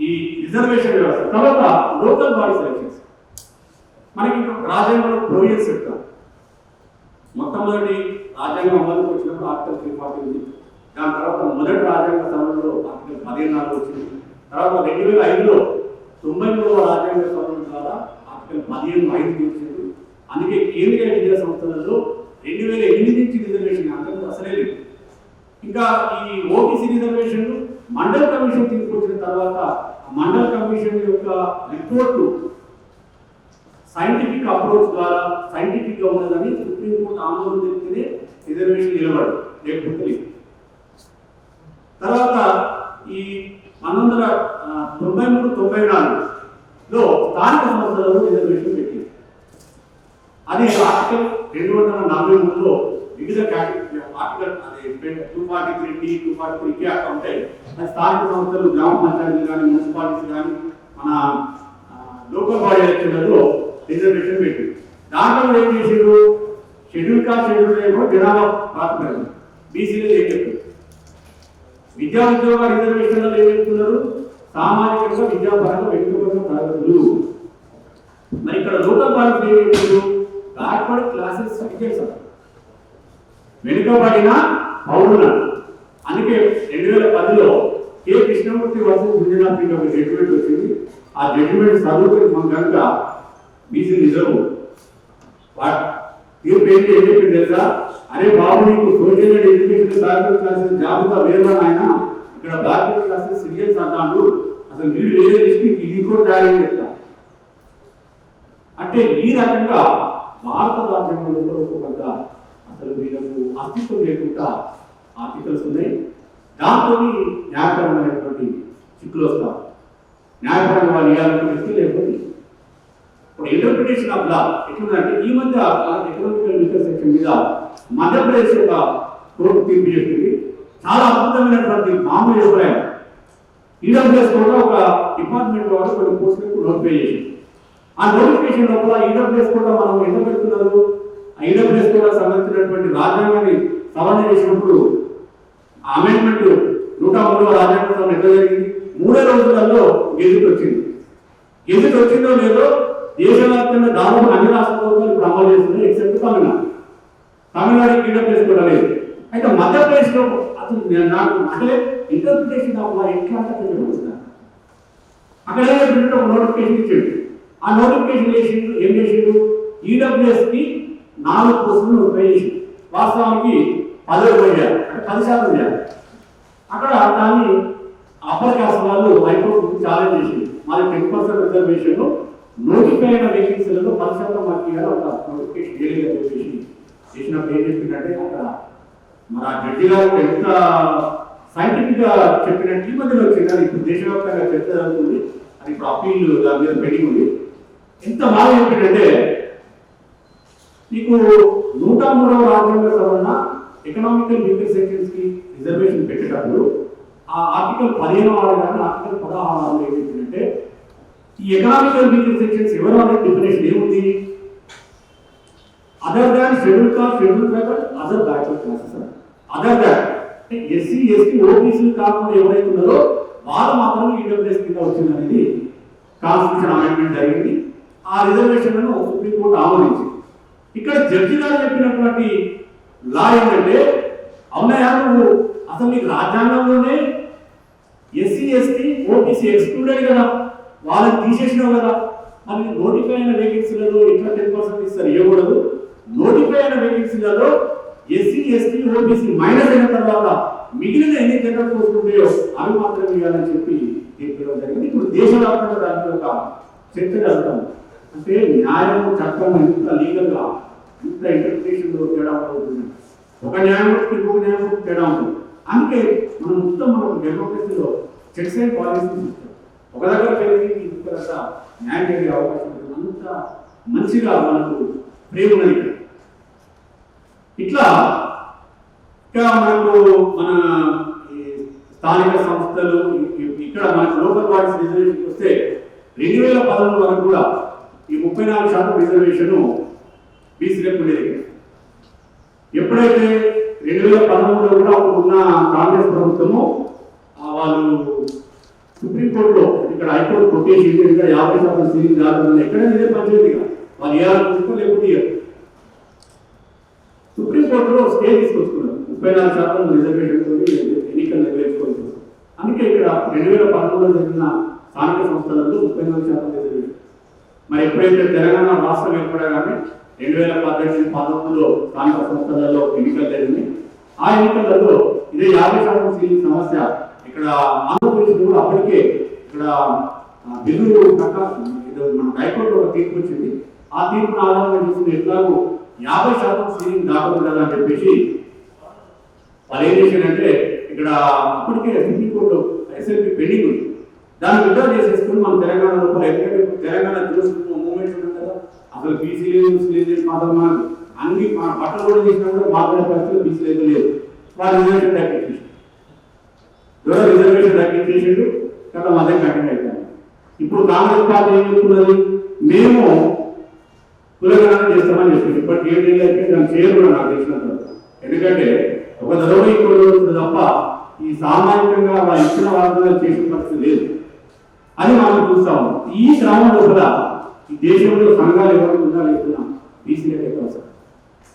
ఈ రిజర్వేషన్ వ్యవస్థ. తర్వాత లోకల్ బాడీ సెలక్షన్స్ మనకి రాజ్యాంగంలో ప్రొవిజన్స్ చెప్తాం. మొట్టమొదటి రాజ్యాంగం అమలుకి వచ్చినప్పుడు ఆర్టికల్ 340 ఉంది. దాని తర్వాత మొదటి రాజ్యాంగ సవరణలో ఆర్టికల్ 15(4) వచ్చింది. తర్వాత 2005లో 93వ రాజ్యాంగ సవరణ ద్వారా ఆర్టికల్ 15(5) తీర్చింది. అందుకే కేంద్రీయ విద్యా సంస్థలలో 2008 నుంచి రిజర్వేషన్ అంతకు అసలే లేదు. ఇంకా ఈ ఓబీసీ రిజర్వేషన్ మండల్ కమిషన్ తీసుకొచ్చిన తర్వాత మండల్ కమిషన్ యొక్క రిపోర్టు సైంటిఫిక్ అప్రోచ్ ద్వారా సైంటిఫిక్ గా ఉన్నదని సుప్రీంకోర్టు ఆమోదం తెలిపితే రిజర్వేషన్ నిలబడు, లేకపోతే లేదు. తర్వాత ఈ 1993-94లో స్థానిక సంస్థలలో రిజర్వేషన్ పెట్టింది. అది ఆర్టికల్ 243లో వివిధ ఆర్టికల్ అదే 243D 243K అక్కడ ఉంటాయి. అది స్థానిక సంస్థలు, గ్రామ పంచాయతీలు కానీ, మున్సిపాలిటీస్ కానీ, మన లోకల్ బాడీ ఎలక్షన్లలో రిజర్వేషన్ పెట్టింది. దాంట్లో ఏం చేసారు, షెడ్యూల్ కాస్ట్ షెడ్యూల్ జనాభా ప్రాతిపదికన బీసీలో ఏం చెప్తారు, విద్యా ఉద్యోగ రిజర్వేషన్లలో ఏం చెప్తున్నారు, సామాజికంగా విద్యాపరంగా వెనుకబడిన తరగతులు. మరి ఇక్కడ లోకల్ బాడీ ఏం చెప్తారు, బ్యాక్వర్డ్ క్లాసెస్ సర్టిఫికేట్స్, వెనుకబడిన పౌరులు. అందుకే 2010లో కె కృష్ణమూర్తి వర్సెస్ గుజరాత్ ఒక జడ్జిమెంట్ వచ్చింది. ఆ జడ్జిమెంట్ చదువుకుని మనం కనుక బీసీ రిజర్వ్ తీర్పు ఏంటి ఏం చెప్పింది తెలుసా, అరే బాబు నీకు social and education backward classes జాబితా వేరుగా ఆయన ఇక్కడ బ్యాక్వర్డ్ క్లాసెస్ సీరియల్స్ అంటాడు, అసలు మీరు వేరే లిస్ట్ ఇది కూడా తయారు చెప్తా. అంటే ఈ రకంగా భారత రాజ్యాంగంలో కొంత అసలు వీళ్ళకు అస్తిత్వం లేకుండా ఆర్టికల్స్ ఉన్నాయి. దాంతో న్యాయపరమైనటువంటి చిక్కులు వస్తాం. న్యాయపరంగా వాళ్ళు ఇవ్వాలనుకునే లేకపోతే ఇప్పుడు ఇంటర్ప్రిటేషన్ ఆఫ్ లా ఎట్లుందంటే ఈ మధ్య ఎకనామికల్ వీకర్ సెక్షన్ మీద మధ్యప్రదేశ్ యొక్క కోర్టు తీర్పు చెప్పింది. చాలా అద్భుతమైనటువంటి మామూలు అభిప్రాయం. ఈడబ్ల్యూఎస్ కూడా ఒక డిపార్ట్మెంట్ వాళ్ళు కొన్ని పోస్టులకు నోటిఫై చేసింది. ఆ నోటిఫికేషన్ లోపల ఈడబ్ల్యూఎస్ కూడా మనం ఎంత పెడుతున్నారు, ఆ ఈడబ్ల్యూఎస్ కూడా సంబంధించినటువంటి రాజ్యాంగాన్ని సవరణ చేసినప్పుడు అమెండ్మెంట్ 103వ రాజ్యాంగ సవరణ ఎట్లా జరిగింది? 3 రోజులలో గెజిట్ వచ్చింది. గెజిట్ వచ్చిందో లేదో దేశవ్యాప్తంగా దాదాపు అన్ని రాష్ట్ర ప్రభుత్వాలు ఇప్పుడు అమలు చేస్తున్నాయి, ఎక్సెప్ట్ తమిళనాడు. తమిళనాడుకి ఈడబ్ల్యూఎస్ కూడా లేదు. అయితే మధ్యప్రదేశ్లో అసలు నాకు అంటే ఇంటర్ప్రిటేషన్ ఆఫ్ లా ఎట్లా అంటే అక్కడ ఒక నోటిఫికేషన్ ఇచ్చాడు. ఆ నోటిఫికేషన్ ఏం చేసిండు? ఈడబ్ల్యూఎస్కి 4 పోస్టులు నోటిఫై చేసింది. వాస్తవానికి 10 చేయాలి, అంటే 10% చేయాలి. అక్కడ దాన్ని అప్పర్ కాస్ట్ వాళ్ళు హైకోర్టు ఛాలెంజ్ చేసింది. మరి 10% రిజర్వేషన్ నోటిఫై అయిన వేకెన్సీలలో 10% మాకు ఇవ్వాలి, ఒక నోటిఫికేషన్ చేయలేదని చెప్పేసి చేసినప్పుడు ఏం చెప్పిందంటే అక్కడ మరి ఆ జడ్జి గారు ఎంత సైంటిఫిక్ గా చెప్పినట్టు ఈ మధ్యలో వచ్చింది. అది ఇప్పుడు దేశవ్యాప్తంగా చర్చ జరుగుతుంది. అది ఇప్పుడు అప్పీల్ దాని మీద పెండింగ్ ఉంది. ఎంత బాగా చెప్పిందంటే నీకు 103వ రాజ్యాంగ సవరణ ఎకనామికల్ వీకర్ సెక్షన్స్ కి రిజర్వేషన్ పెట్టేటప్పుడు ఆ ఆర్టికల్ 15వ కానీ ఆర్టికల్ 16వ ఏం చెప్పిందంటే ఈ ఎకనామికల్ వీకర్ సెక్షన్స్ ఎవరు అనే డెఫినేషన్ ఏముంది? Other than schedule caste, schedule tribal, other backward classes. Other than SC ST OBC కాకుండా ఎవరైతే ఉన్నారో వాళ్ళు మాత్రం ఈడబ్ల్యూఎస్ కింద వచ్చిందనేది కాన్స్టిట్యూషన్ అమెండ్మెంట్ జరిగింది. ఆ రిజర్వేషన్లను సుప్రీంకోర్టు ఆమోదించింది. ఇక్కడ జడ్జి గారు చెప్పినటువంటి లా ఏంటంటే అవునయా నువ్వు అసలు నీకు రాజ్యాంగంలోనే ఎస్సీ ఎస్టీ ఓబీసీ ఎక్స్క్లూడెడ్ కదా, వాళ్ళని తీసేసినావు కదా, మరి నోటిఫై అయిన వేకెన్సీలలో ఎట్లా 10% ఇస్తారు? ఇవ్వకూడదు. నోటిఫై అయిన వేకెన్సీలలో ఎస్సీ ఎస్టీ ఓబీసీ మైనస్ అయిన తర్వాత మిగిలిన ఎన్ని జనరల్ పోస్టులు ఉన్నాయో అవి మాత్రం ఇవ్వాలని చెప్పి తీర్చడం జరిగింది. ఇప్పుడు దేశవ్యాప్తంగా దాని ఒక చర్చ జరుగుతాం. అంటే న్యాయం చట్టం ఎంత లీగల్ గా ఇంత ఇంటర్ప్రిటేషన్ లో తేడా అవుతుంది. ఒక న్యాయమూర్తికి ఇంకొక న్యాయమూర్తి తేడా ఉంటుంది. అందుకే మనం మొత్తం మనకు డెమోక్రసీలో చెక్స్ అండ్ పాలసీస్ ఒక దగ్గర కలిగి ఇంకొక న్యాయం జరిగే అవకాశం ఉంటుంది. అంత మంచిగా మనకు ప్రేమ ఉన్నది. ఇట్లా ఇంకా మనకు మన స్థానిక సంస్థలు ఇక్కడ మనకు లోకల్ బాడీస్ రిజర్వేషన్ వస్తే 2013 వరకు కూడా ఈ 34% రిజర్వేషన్ బీసీలకు ఉండేది. ఎప్పుడైతే 2013లో కూడా ఉన్న కాంగ్రెస్ ప్రభుత్వము వాళ్ళు సుప్రీంకోర్టులో ఇక్కడ హైకోర్టు కొట్టేసి ఇక్కడ 50% సీలింగ్ కాదు ఎక్కడైనా ఇదే పంచాయతీగా వాళ్ళు ఏడాది లేకపోతే సుప్రీంకోర్టులో స్టే తీసుకొచ్చుకున్నారు. 34% రిజర్వేషన్ ఎన్నికలు నెరవేర్చుకోవచ్చు. అందుకే ఇక్కడ 2013లో జరిగిన స్థానిక సంస్థలలో 34% రిజర్వేషన్. మరి ఎప్పుడైతే తెలంగాణ రాష్ట్రం ఏర్పడగానే 2018-19లో స్థానిక సంస్థలలో ఎన్నికలు జరిగింది. ఆ ఎన్నికలలో ఇదే 50% సీలింగ్ సమస్య ఇక్కడ ఆంధ్రప్రదేశ్ కూడా అప్పటికే ఇక్కడ బిల్లు మన హైకోర్టు ఒక తీర్పు వచ్చింది. ఆ తీర్పును ఆధారంగా చూసిన ఎట్లాగో 50% సీలింగ్ దాటదు కదా అని చెప్పేసి వాళ్ళు ఏం చేశారంటే ఇక్కడ అప్పటికే సుప్రీంకోర్టు ఎస్ఎల్పి పెండింగ్ ఉంది. దాన్ని విత్డ్రా చేసేసుకుని మనం తెలంగాణ లోపల ఎందుకంటే తెలంగాణ మూవ్మెంట్ ఉంటుంది కదా, అసలు బీసీ లేదు మాత్రం మనం అన్ని పట్టలు కూడా చేసినా కూడా మాట్లాడే పరిస్థితులు బీసీ లేదు. వాళ్ళు రిజర్వేషన్ తగ్గించేసాడు. రిజర్వేషన్ తగ్గించేసాడు కదా, అదే కంటిన్యూ అవుతాను. ఇప్పుడు కాంగ్రెస్ పార్టీ ఏం చెప్తున్నది? మేము కులగణన చేస్తామని చెప్పింది. ఇప్పటికి 7 ఏళ్ళు అయితే దాన్ని చేయరు కూడా నాకు తెలిసినంత. ఎందుకంటే ఒక దళవై కొడుతుంది తప్ప ఈ సామాజికంగా వాళ్ళ ఇచ్చిన వాగ్దానాలు చేసిన పరిస్థితి లేదు. అది మనం చూస్తా ఉన్నాం. ఈ క్రమంలో కూడా ఈ దేశంలో సంఘాలు ఎవరికి ఉందా లేకున్నా బీసీలకు ఎక్కువ అవసరం.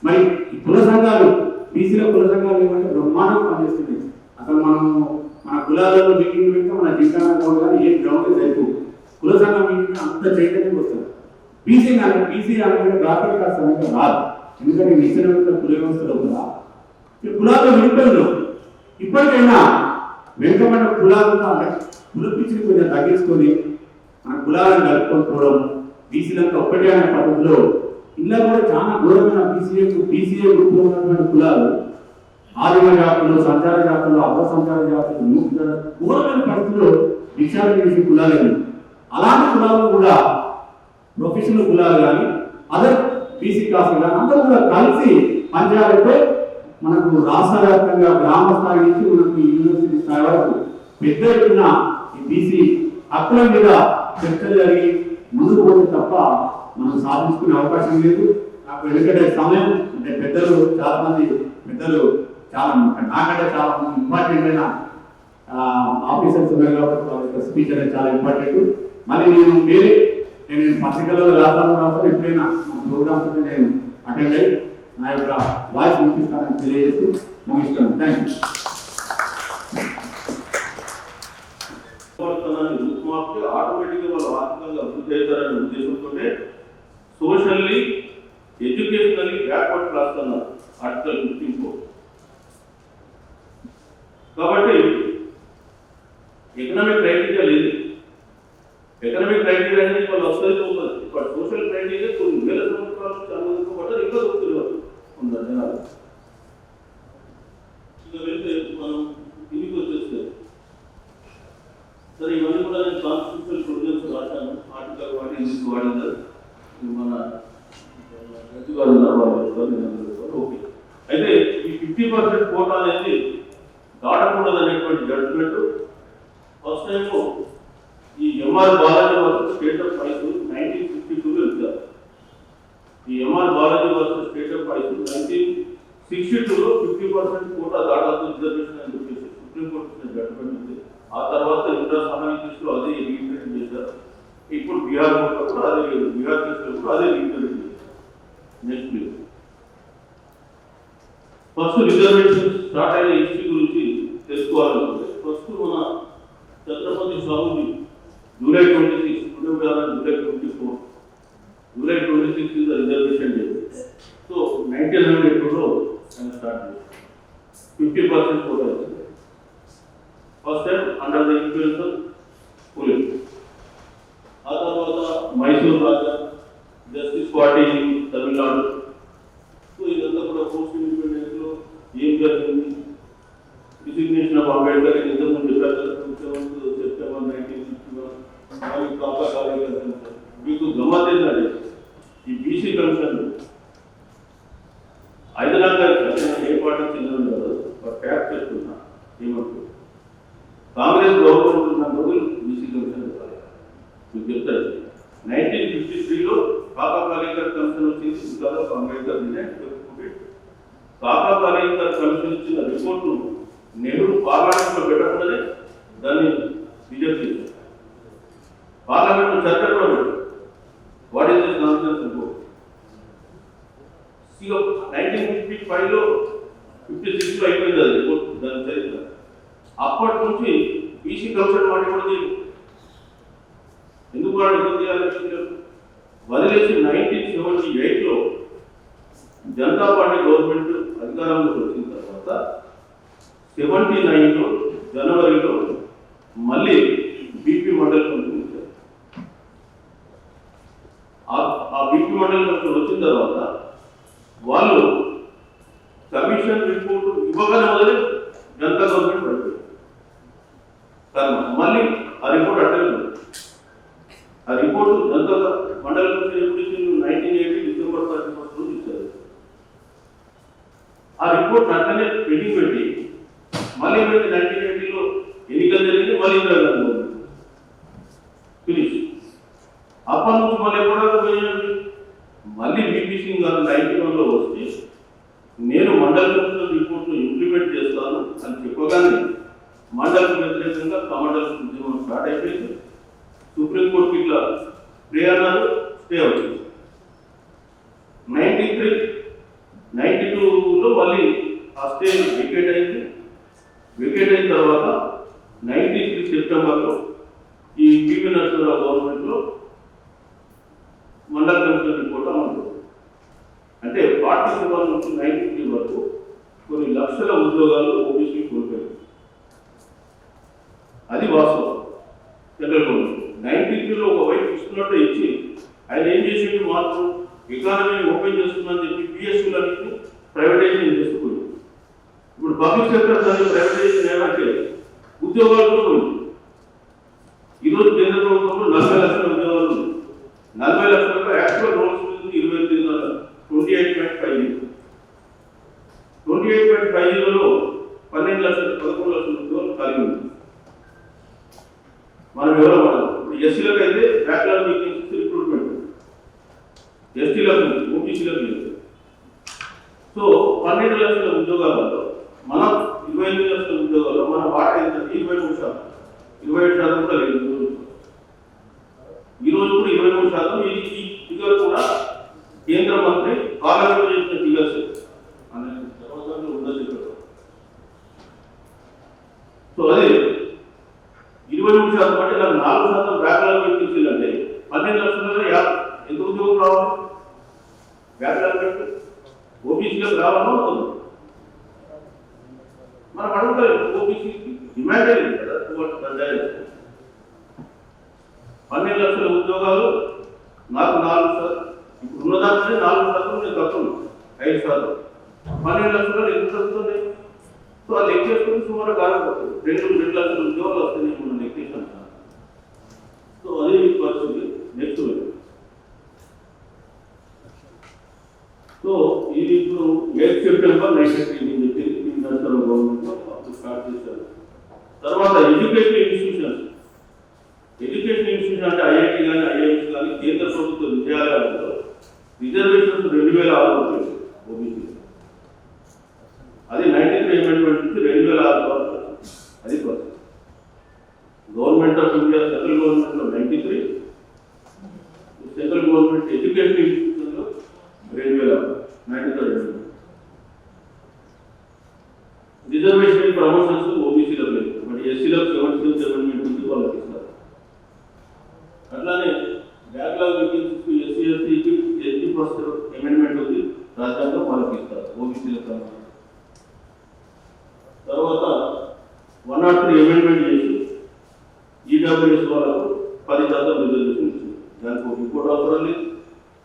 మరి ఈ కుల సంఘాలు బీసీల కుల సంఘాలు ఏమంటే బ్రహ్మాండం పనిచేస్తున్నాయి. అసలు మనం మన కులాలలో మీటింగ్ పెడితే మన జిల్లా కానీ ఏం గ్రౌండ్ సరిపో కుల సంఘం మీటింగ్ అంత చైతన్యం వస్తుంది. బీసీ అంటే బ్రాకెట్ కాస్త అనేది రాదు. ఎందుకంటే ఇచ్చిన కుల వ్యవస్థలో కూడా ఈ కులాల్లో విడిపోయింది. ఇప్పటికైనా వెనుకబడిన కులాలంతా కులపిచ్చిని కొంచెం తగ్గించుకొని మన కులాలను కలుపుకోవడం, బీసీలంతా ఒక్కటే అనే పద్ధతిలో ఇలా కూడా చాలా ఘోరమైన పీసీఏ గ్రూప్లో ఉన్నటువంటి కులాలు ఆదిమ జాతులు, సంచార జాతులు, అగ్ర సంచార జాతులు, ఘోరమైన పరిస్థితుల్లో విషయాలు చేసే కులాలు. అలాంటి కులాలు కూడా ప్రొఫెషనల్ కులాలు కానీ అదర్ బీసీ కాస్టులు కానీ అందరూ కూడా కలిసి పనిచేయాలంటే మనకు రాష్ట్ర వ్యాప్తంగా గ్రామ స్థాయి నుంచి మనకు యూనివర్సిటీ స్థాయి వరకు పెద్ద ఎత్తున ఈ బీసీ హక్కుల మీద చర్చలు జరిగి ముందుకు పోతే తప్ప మనం సాధించుకునే అవకాశం లేదు. నాకు ఎందుకంటే సమయం అంటే పెద్దలు చాలా మంది చాలా నాకంటే చాలా మంది ఇంపార్టెంట్ అయిన ఆఫీసర్స్ ఉన్నారు కాబట్టి వాళ్ళ స్పీచ్ అనేది చాలా ఇంపార్టెంట్. మళ్ళీ నేను పత్రికల్లో రాష్ట్రంలో ఎప్పుడైనా ప్రోగ్రామ్స్ నేను అటెండ్ అయ్యి నా యొక్క వాయిస్ వినిపిస్తానని తెలియజేస్తూ ముగిస్తాను. Thank you. ఆటోమేటిక్గా వాళ్ళు ఆర్థికంగా అభివృద్ధి అవుతారనే ఉద్దేశంతో సోషల్లీ ఎడ్యుకేషనల్లీ బ్యాక్వర్డ్ క్లాస్ అన్నారు ఆర్టికల్ 54. కాబట్టి ఎకనామిక్ క్రైటీరియా లేదు. ఎకనామిక్ క్రైటీరియా అనేది వాళ్ళు వస్తుంది ఉంటుంది. బట్ సోషల్ క్రైటీరియా కొన్ని వేల సంవత్సరాల నుంచి అనుమతించబడ్డారు, ఇంకా దొరుకుతున్నారు కొందరు జనాలు. ఇంకా వెళ్తే మనం ఇంటికి వచ్చేస్తే సరే ఇవన్నీ కూడా నేను కాన్స్టిట్యూషనల్ ప్రొవిజన్స్ రాశాను. ఆర్టికల్ వాటి ఎందుకు వాడినారు మన గట్టివారు ఉన్నారు వాళ్ళు ఓకే. అయితే ఈ 50% కోటా అనేది దాటకూడదు అనేటువంటి జడ్జిమెంట్ ఫస్ట్ టైం ఈ MR Balaji versus state of రైస్ 1962లో ఇచ్చారు. ఈ MR Balaji versus state of రైస్ 1962లో 50% కోటా దాటాల్సిన రిజర్వేషన్ అని చెప్పేసి సుప్రీంకోర్టు ఇచ్చిన జడ్జిమెంట్ ఉంది. ఆ తర్వాత ఇంద్రా సహాయ కేసులో అదే రీఇంప్లిమెంట్ చేశారు. ఇప్పుడు బీహార్ కూడా అదే బీహార్ కేసులో కూడా అదే రీఇంప్లిమెంట్ చేశారు. నెక్స్ట్ ఫస్ట్ రిజర్వేషన్ స్టార్ట్ అయిన హిస్టరీ గురించి తెలుసుకోవాలనుకుంటే ఫస్ట్ మన Chhatrapati Shahuji July 26 July 24 July 26 is the reservation day. So 1902లో ఆయన స్టార్ట్ చేశారు. 50% కోటా వచ్చింది. First time under the influence of Phule. ఆ తర్వాత Mysore Raja, justice party Tamil Nadu. So ఇదంతా కూడా పోస్ట్ ఇండిపెండెన్స్ లో ఏం జరిగింది, డిసిగ్నేషన్ ఆఫ్ అంబేద్కర్ ఇంతకుముందు చెప్పారు సెప్టెంబర్ 1961 కాకా కార్యకర్త. మీకు గమ్మత్ ఏంటంటే ఈ బీసీ కమిషన్ 5 ఏ పార్టీ చెందిన కాదు, ట్యాప్ చేస్తున్నా ఏమంటారు కాంగ్రెస్ గవర్నమెంట్ ఉన్న రోజులు బీసీ కమిషన్ మీకు చెప్తారు. 1953లో కాకా కార్యకర్ కమిషన్ వచ్చింది. ఇంకా అంబేద్కర్ కాకా కార్యకర్ కమిషన్ ఇచ్చిన రిపోర్టు నెహ్రూ పార్లమెంట్లో పెట్టకుండానే దాన్ని రిజెక్ట్ చేశారు. పార్లమెంట్లో చర్చ కూడా పెట్టారు. What is this nonsense report. 1955లో 56లో అయిపోయింది అది రిపోర్ట్, దాని చరిత్ర. అప్పటి నుంచి బీసీ కమిషన్ వాటి కూడా ఎందుకు వాడు ఎందుకు చేయాలని వదిలేసి 1978లో జనతా పార్టీ గవర్నమెంట్ అధికారంలోకి వచ్చిన తర్వాత 79లో జనవరిలో మళ్ళీ బీపీ మండలి కమిషన్ ఇచ్చారు. ఆ బీపీ మండలి కమిషన్ వచ్చిన తర్వాత వాళ్ళు కమిషన్ రిపోర్టు ఇవ్వగానే మొదలై జనతా గవర్నమెంట్ పడిపోయింది. మళ్ళీ ఆ రిపోర్ట్ అటెండ్ ఆ రిపోర్టు జనతా మండలి కమిషన్ ఎప్పుడు ఇచ్చింది 1980 డిసెంబర్ 31 ఇచ్చారు. ఆ రిపోర్ట్ అట్లనే పెండింగ్ పెట్టి మళ్ళీ 1980లో ఎన్నికలు జరిగింది. మళ్ళీ ఇందిరాగాంధీ గవర్నమెంట్ ఫినిష్. అప్పటి నుంచి మళ్ళీ ఎప్పుడైనా మళ్ళీ బీపీ సింగ్ గారు 91లో వచ్చి నేను మండల కమిషన్ రిపోర్ట్ను ఇంప్లిమెంట్ చేస్తాను అని చెప్పగానే మండలకు వ్యతిరేకంగా కమండల ఉద్యమం స్టార్ట్ అయిపోయింది. సుప్రీంకోర్టుకి ఇట్లా స్టే అన్నారు, స్టే అవుతుంది. 92లో మళ్ళీ ఆ స్టే వికెట్ అయింది. వికెట్ అయిన తర్వాత 93 సెప్టెంబర్లో ఈ పివి నరసింహరావు గవర్నమెంట్లో మండల కమిషన్ రిపోర్ట్ అమలు. అంటే 47 నుంచి 93 వరకు కొన్ని లక్షల ఉద్యోగాలు ఓబీసీ కోల్పోయారు. అది వాస్తవం. సెంట్రల్ గవర్నమెంట్ 93లో ఒక వైపు ఇస్తున్నట్టు ఇచ్చి ఆయన ఏం చేసేది మార్పు ఎకానమీని ఓపెన్ చేస్తుందని చెప్పి పిఎస్యూలన్నింటినీ ప్రైవేటైజేషన్ చేసుకుపోయింది. ఇప్పుడు పబ్లిక్ సెక్టర్ దాన్ని ప్రైవేటైజేషన్ ఏమంటే ఉద్యోగాలు కూడా పోయింది. ఈరోజు కేంద్ర ప్రభుత్వంలో 40 లక్షల ఉద్యోగాలు ఉన్నాయి. 40 లక్షలకు యాక్చువల్ రోల్స్ ఉంది 28.50. 28.50లో 12 లక్షలు 11 లక్షల ఉద్యోగాలు ఖాళీ ఉంది. మనం ఎవరో మనం ఇప్పుడు ఎస్సీలకు అయితే బ్యాక్లాగ్ వేకెన్సీస్ రిక్రూట్మెంట్, ఎస్టీలకు ఓబీసీలకు లేదు. సో 12 లక్షల ఉద్యోగాలలో మనం 28 లక్షల ఉద్యోగాల్లో మన వాటా ఎంత? 23%. 27% కూడా లేదు ఈరోజు కూడా 23%. ఈ ఫిగర్ కూడా కేంద్ర మంత్రి పార్లమెంట్ చేసిన ఫిగర్స్ అనే సర్వసాధారణంగా ఉండదు. సో అదే 23% అంటే నాకు 4% బ్యాక్లాగ్ వేకెన్సీలు అంటే 12 లక్షలలో ఎంత ఉద్యోగం రావాలి? బ్యాక్లాగ్ పెట్టి ఓబీసీలకు రావాలో అవుతుంది. మనం అడుగుతారు ఓబీసీకి డిమాండ్ లేదు కదా. 12 లక్షల ఉద్యోగాలు నాకు 4%, ఇప్పుడు ఉన్నదాంట్లోనే 4% నేను తక్కువ 5%. 12 లక్షలు ఎంత వస్తుంది? సో అది లెక్క చేసుకుని సుమారు కాకపోతుంది 2 లక్షల ఉద్యోగాలు వస్తాయి మనం లెక్కేసాం. సో అదే పరిస్థితి. నెక్స్ట్ సో ఇది ఇప్పుడు 8 సెప్టెంబర్ 19 చెప్పి నేషనల్ గవర్నమెంట్ అప్పుడు స్టార్ట్ చేశారు. తర్వాత ఎడ్యుకేషన్ ఇన్స్టిట్యూషన్ అంటే ఐఐటి కానీ ఐఐఎంస్ కానీ కేంద్ర ప్రభుత్వ విద్యాలయాలలో రిజర్వేషన్స్ 2006 వచ్చేది ఓబీసీ. అది 93 అమెండ్మెంట్ నుంచి 2006 వరకు అది పరిస్థితి. గవర్నమెంట్ ఆఫ్ ఇండియా సెంట్రల్ గవర్నమెంట్లో 93, సెంట్రల్ గవర్నమెంట్ ఎడ్యుకేషన్ ఇన్స్టిట్యూషన్లో 2093 రిజర్వేషన్ ప్రమోషన్స్ ఓబీసీలకు లేదు, బట్ ఎస్సీలకు 77 అమెండ్మెంట్ నుంచి వాళ్ళకి ఇస్తారు. అట్లానే బ్యాక్లాగ్ వేకెన్సీస్ ఎస్సీ ఎస్టీకి 80% అమెండ్మెంట్ ఉంది రాజ్యాంగం వాళ్ళకి ఇస్తారు ఓబీసీలకు. తర్వాత 103 అమెండ్మెంట్ చేసి ఈడబ్ల్యూఎస్ వాళ్ళకు 10% రిజర్వేషన్ ఇచ్చింది. దానికి ఒక రిపోర్ట్ అవసరం లేదు.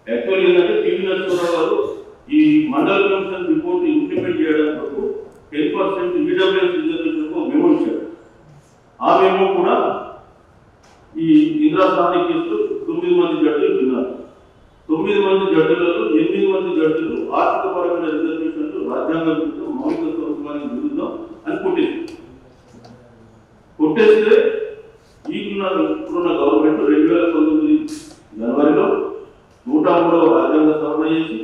యాక్చువల్ ఏంటంటే టీవీ నరసింహారావు గారు ఈ మండల కమిషన్ రిపోర్ట్ ఇంప్లిమెంట్ చేయడం వరకు 10% ఈడబ్ల్యూఎస్ రిజర్వేషన్ మెమో ఇచ్చారు. ఆ మెమో కూడా ఈ ఇందిరా స్థానిక కేసులు 9 మంది జడ్జిలు విన్నారు. 9 మంది జడ్జిలలో 8 మంది జడ్జిలు ఆర్థిక పరమైన రిజర్వేషన్లు రాజ్యాంగ విరుద్ధం, మౌలిక స్వరూపానికి విరుద్ధం అని కొట్టేస్తే ఇప్పుడున్న గవర్నమెంట్ 2019 జనవరిలో 103వ రాజ్యాంగ సవరణ చేసి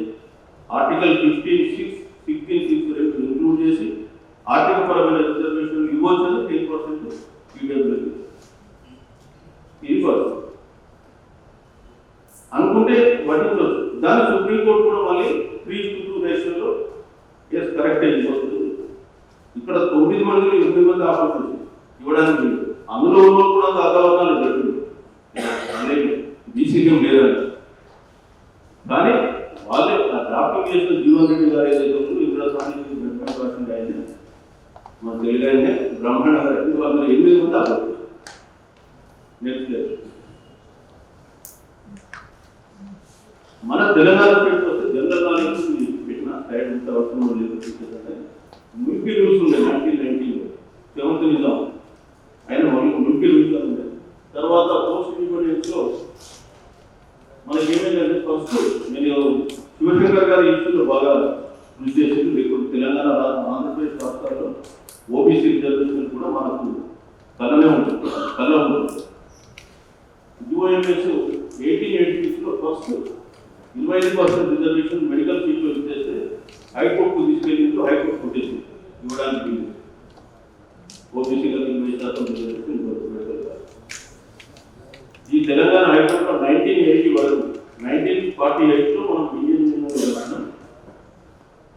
ఆర్టికల్ 16(6) ఇంక్లూడ్ చేసి ఆర్థిక పరమైన రిజర్వేషన్ ఇవ్వచ్చు 10% ఈడబ్ల్యూఎస్. ఇది ఫస్ట్ అనుకుంటే పట్టించవచ్చు. దాన్ని సుప్రీంకోర్టు కూడా మళ్ళీ 3:2 రేషన్లో ఎస్ కరెక్ట్ అయిపోతుంది. ఇక్కడ 9 మందిని 8 మంది ఆపరేషన్ ఇవ్వడానికి లేదు. అందులో ఉన్న కూడా అగ్రవర్ణాలు జడ్జిలు బీసీఎం లేదని, కానీ వాళ్ళే డ్రాఫ్టింగ్ చేసిన జీవన్ రెడ్డి గారు ఏదైతే ఉందో ఇందిరా స్థానిక రాసింది ఆయన మన తెలుగు ఆయనే బ్రాహ్మణ గారు 8 మంది ఆపరేషన్. నెక్స్ట్ మన తెలంగాణ స్టేట్ వస్తే జనరల్ నాలెడ్జ్ పెట్టిన సైడ్ ఇంత అవసరం లేదు. ముల్కీ రూల్స్ ఉండే 1990లో 7th నిజాం ఆయన ముల్కీ రూల్స్ ఉండే. తర్వాత పోస్ట్ ఇండిపెండెన్స్లో మనకి ఏమైందంటే ఫస్ట్ నేను శివశంకర్ గారి ఇష్యూలో బాగా కృషి చేసింది. లేకపోతే తెలంగాణ ఆంధ్రప్రదేశ్ రాష్ట్రాల్లో ఓబీసీ రిజర్వేషన్ కూడా మనకు కలనే ఉంటుంది. యుఎంఎస్ 1886లో ఫస్ట్ 25% రిజర్వేషన్ మెడికల్ సీట్లో ఇచ్చేస్తే హైకోర్టుకు తీసుకెళ్ళిందో హైకోర్టు కొట్టేసింది ఇవ్వడానికి. ఓబీసీలకు 20% రిజర్వేషన్ మెడికల్. ఈ తెలంగాణ హైకోర్టులో 1980 వరకు 1948లో మనం ఇండియన్ చేస్తున్నాం.